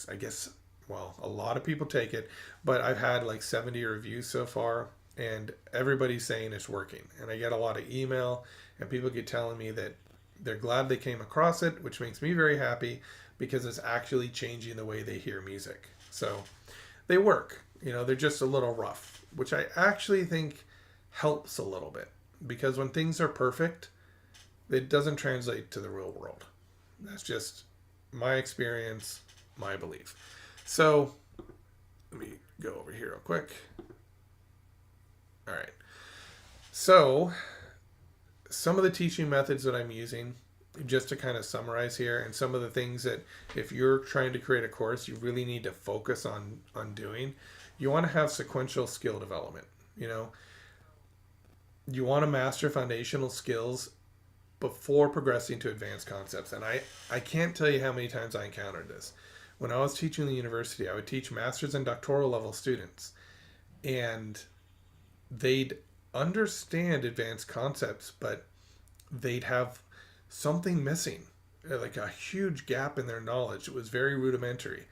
I guess, well, a lot of people take it, but I've had like 70 reviews so far, and everybody's saying it's working. And I get a lot of email, and people get telling me that they're glad they came across it, which makes me very happy because it's actually changing the way they hear music. So they work. They're just a little rough, which I actually think helps a little bit, because when things are perfect, it doesn't translate to the real world. That's just my experience, my belief. So let me go over here real quick. All right. So some of the teaching methods that I'm using, just to kind of summarize here, and some of the things that if you're trying to create a course, you really need to focus on doing. You want to have sequential skill development. You want to master foundational skills before progressing to advanced concepts. And I can't tell you how many times I encountered this. When I was teaching in the university, I would teach master's and doctoral level students, and they'd understand advanced concepts, but they'd have something missing, like a huge gap in their knowledge. It was very rudimentary.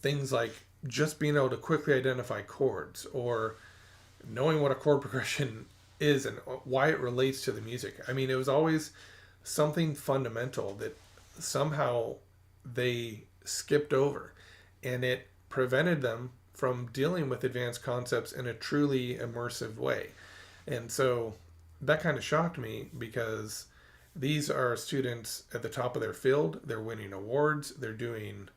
Things like just being able to quickly identify chords, or knowing what a chord progression is and why it relates to the music. I mean, it was always something fundamental that somehow they skipped over, and it prevented them from dealing with advanced concepts in a truly immersive way. And so that kind of shocked me, because these are students at the top of their field. They're winning awards. They're doing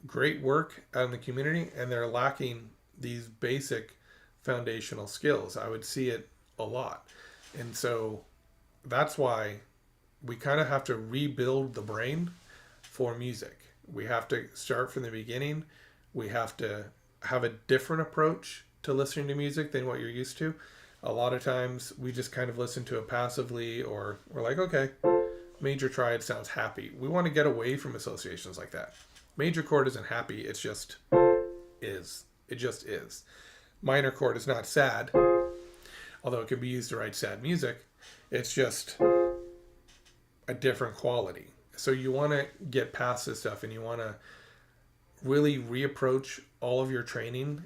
great work out in the community, and they're lacking these basic foundational skills. I would see it a lot. And so that's why we kind of have to rebuild the brain for music. We have to start from the beginning. We have to have a different approach to listening to music than what you're used to. A lot of times we just kind of listen to it passively, or we're like, okay, major triad sounds happy. We want to get away from associations like that. Major chord isn't happy, it's just is. It just is. Minor chord is not sad, although it can be used to write sad music. It's just a different quality. So you want to get past this stuff, and you want to really reapproach all of your training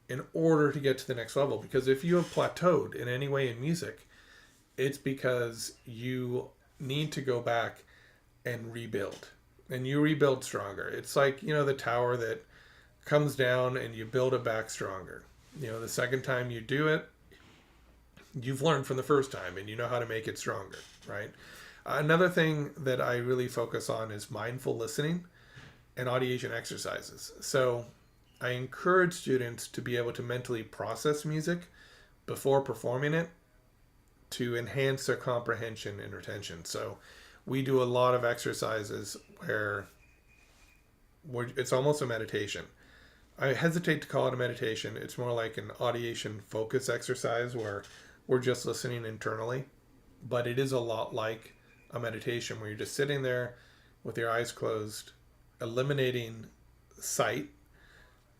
in order to get to the next level. Because if you have plateaued in any way in music, it's because you need to go back and rebuild. And you rebuild stronger. It's like, the tower that comes down and you build it back stronger. The second time you do it, you've learned from the first time and you know how to make it stronger, right? Another thing that I really focus on is mindful listening and audiation exercises. So I encourage students to be able to mentally process music before performing it to enhance their comprehension and retention. So we do a lot of exercises where it's almost a meditation. I hesitate to call it a meditation. It's more like an audiation focus exercise where we're just listening internally. but it is a lot like a meditation where you're just sitting there with your eyes closed, eliminating sight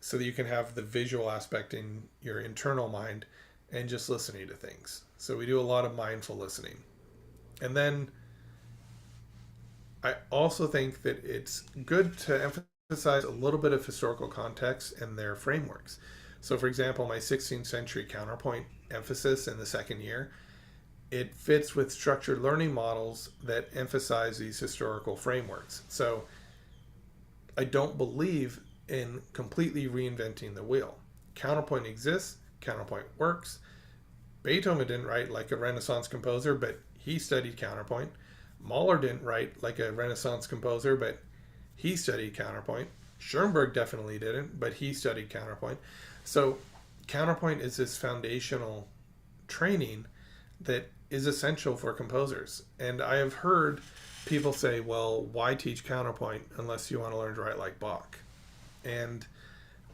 so that you can have the visual aspect in your internal mind and just listening to things. So we do a lot of mindful listening. And then I also think that it's good to emphasize a little bit of historical context and their frameworks. So, for example, my 16th century counterpoint emphasis in the second year, it fits with structured learning models that emphasize these historical frameworks. So, I don't believe in completely reinventing the wheel. Counterpoint exists, counterpoint works. Beethoven didn't write like a Renaissance composer, but he studied counterpoint. Mahler didn't write like a Renaissance composer, but he studied counterpoint. Schoenberg definitely didn't, but he studied counterpoint. So counterpoint is this foundational training that is essential for composers. And I have heard people say, well, why teach counterpoint unless you want to learn to write like Bach? And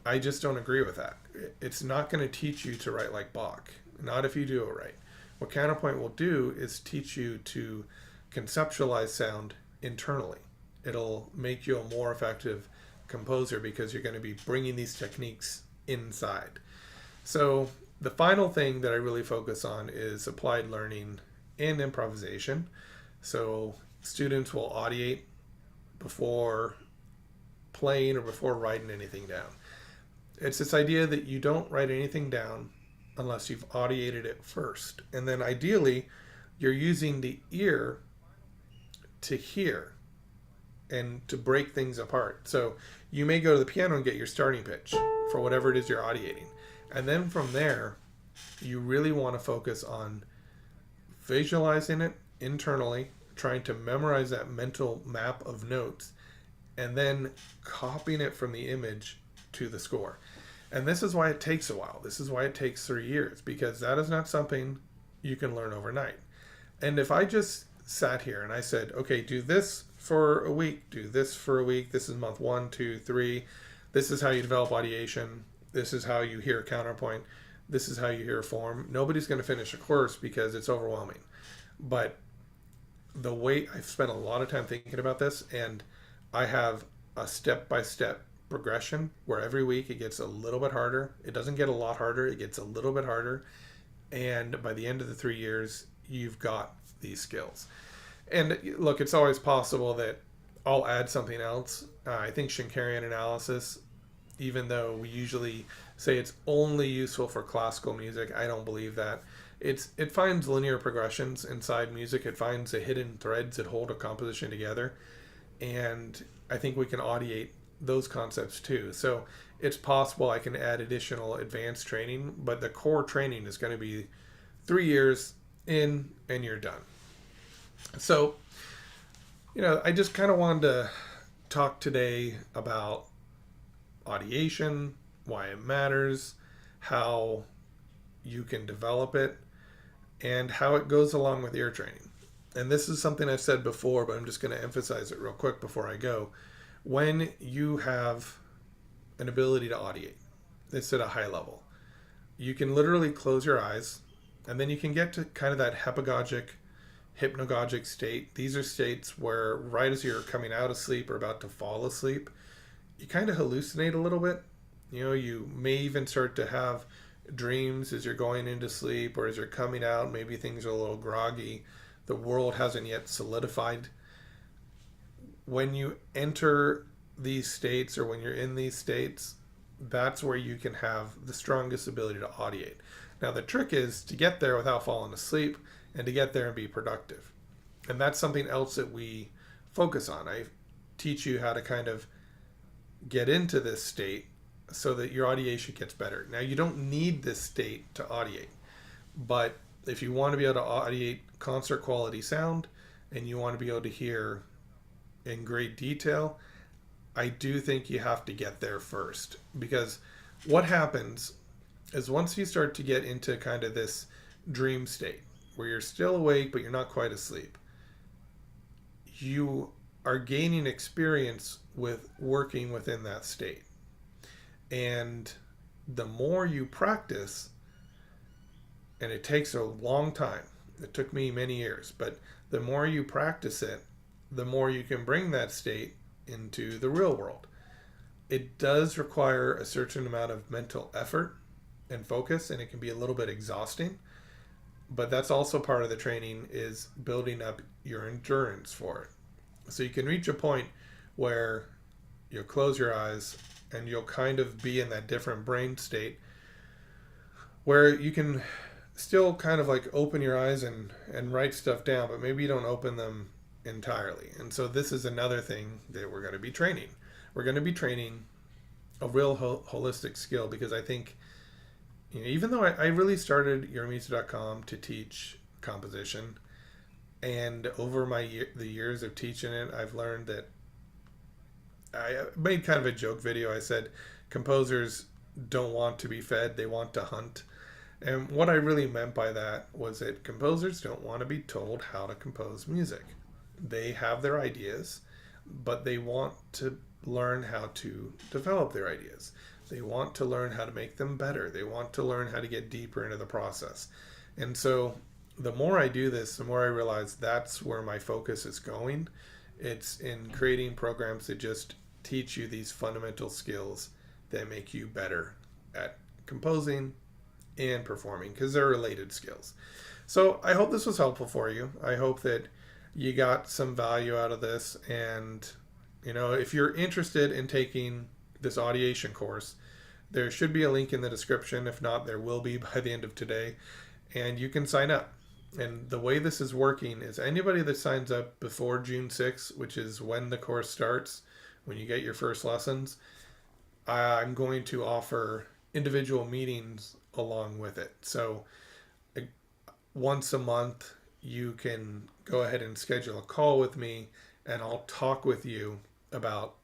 I just don't agree with that. It's not going to teach you to write like Bach, not if you do it right. What counterpoint will do is teach you to conceptualize sound internally. It'll make you a more effective composer because you're going to be bringing these techniques inside. So the final thing that I really focus on is applied learning and improvisation. So students will audiate before playing or before writing anything down. It's this idea that you don't write anything down unless you've audiated it first. And then ideally, you're using the ear to hear and to break things apart. So you may go to the piano and get your starting pitch for whatever it is you're audiating. And then from there, you really want to focus on visualizing it internally, trying to memorize that mental map of notes, and then copying it from the image to the score. And this is why it takes a while. This is why it takes 3 years, because that is not something you can learn overnight. And if I just sat here and I said, okay, do this for a week, do this for a week, this is month 1, 2, 3, this is how you develop audiation, this is how you hear counterpoint, this is how you hear form, nobody's going to finish a course because it's overwhelming. But the way I've spent a lot of time thinking about this, and I have a step-by-step progression where every week it gets a little bit harder. It doesn't get a lot harder, it gets a little bit harder. And by the end of the 3 years, you've got these skills. And look, it's always possible that I'll add something else. I think Schenkerian analysis, even though we usually say it's only useful for classical music, I don't believe that. It finds linear progressions inside music. It finds the hidden threads that hold a composition together. And I think we can audiate those concepts too. So it's possible I can add additional advanced training, but the core training is going to be 3 years in and you're done. So, I just kind of wanted to talk today about audiation, why it matters, how you can develop it, and how it goes along with ear training. And this is something I've said before, but I'm just going to emphasize it real quick before I go. When you have an ability to audiate, it's at a high level, you can literally close your eyes, and then you can get to kind of that hypnagogic state. These are states where right as you're coming out of sleep or about to fall asleep, you kind of hallucinate a little bit. You may even start to have dreams as you're going into sleep or as you're coming out. Maybe things are a little groggy. The world hasn't yet solidified. When you enter these states or when you're in these states, that's where you can have the strongest ability to audiate. Now, the trick is to get there without falling asleep and to get there and be productive. And that's something else that we focus on. I teach you how to kind of get into this state so that your audiation gets better. Now, you don't need this state to audiate, but if you want to be able to audiate concert quality sound and you want to be able to hear in great detail, I do think you have to get there first. Because what happens is once you start to get into kind of this dream state where you're still awake but you're not quite asleep, you are gaining experience with working within that state. And the more you practice, and it takes a long time, It took me many years, but the more you practice it, the more you can bring that state into the real world. It does require a certain amount of mental effort and focus, and it can be a little bit exhausting, but that's also part of the training, is building up your endurance for it. So you can reach a point where you'll close your eyes and you'll kind of be in that different brain state where you can still kind of like open your eyes and write stuff down, but maybe you don't open them entirely. And so this is another thing that we're going to be training. We're going to be training a real holistic skill, because I think, even though I really started UreMusic.com to teach composition, and over the years of teaching it, I've learned that I made kind of a joke video. I said composers don't want to be fed, they want to hunt. And what I really meant by that was that composers don't want to be told how to compose music. They have their ideas, but they want to learn how to develop their ideas. They want to learn how to make them better. They want to learn how to get deeper into the process. And so the more I do this, the more I realize that's where my focus is going. It's in creating programs that just teach you these fundamental skills that make you better at composing and performing, because they're related skills. So I hope this was helpful for you. I hope that you got some value out of this. And, if you're interested in taking this Audiation course, there should be a link in the description. If not, there will be by the end of today. And you can sign up. And the way this is working is anybody that signs up before June 6th, which is when the course starts, when you get your first lessons, I'm going to offer individual meetings along with it. So once a month, you can go ahead and schedule a call with me, and I'll talk with you about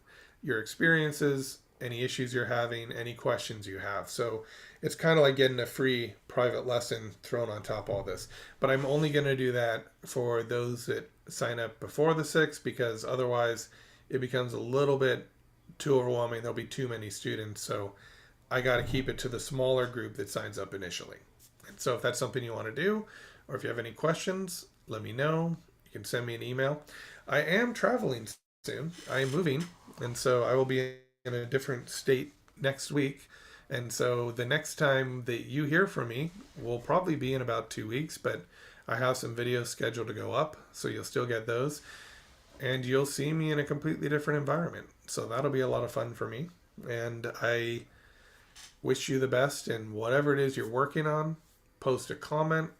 your experiences, any issues you're having, any questions you have. So it's kind of like getting a free private lesson thrown on top of all this. But I'm only going to do that for those that sign up before the 6th, because otherwise it becomes a little bit too overwhelming. There'll be too many students. So I got to keep it to the smaller group that signs up initially. And so if that's something you want to do, or if you have any questions, let me know. You can send me an email. I am traveling soon. I am moving, and so I will be in a different state next week. And so the next time that you hear from me will probably be in about 2 weeks, but I have some videos scheduled to go up, so you'll still get those. And you'll see me in a completely different environment. So that'll be a lot of fun for me. And I wish you the best in whatever it is you're working on. Post a comment.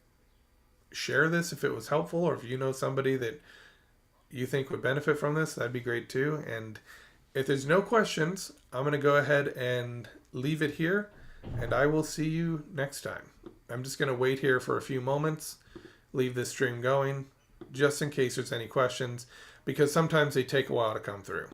Share this if it was helpful, or if you know somebody that you think would benefit from this, that'd be great too. And if there's no questions, I'm going to go ahead and leave it here, and I will see you next time. I'm just going to wait here for a few moments, leave this stream going, just in case there's any questions, because sometimes they take a while to come through.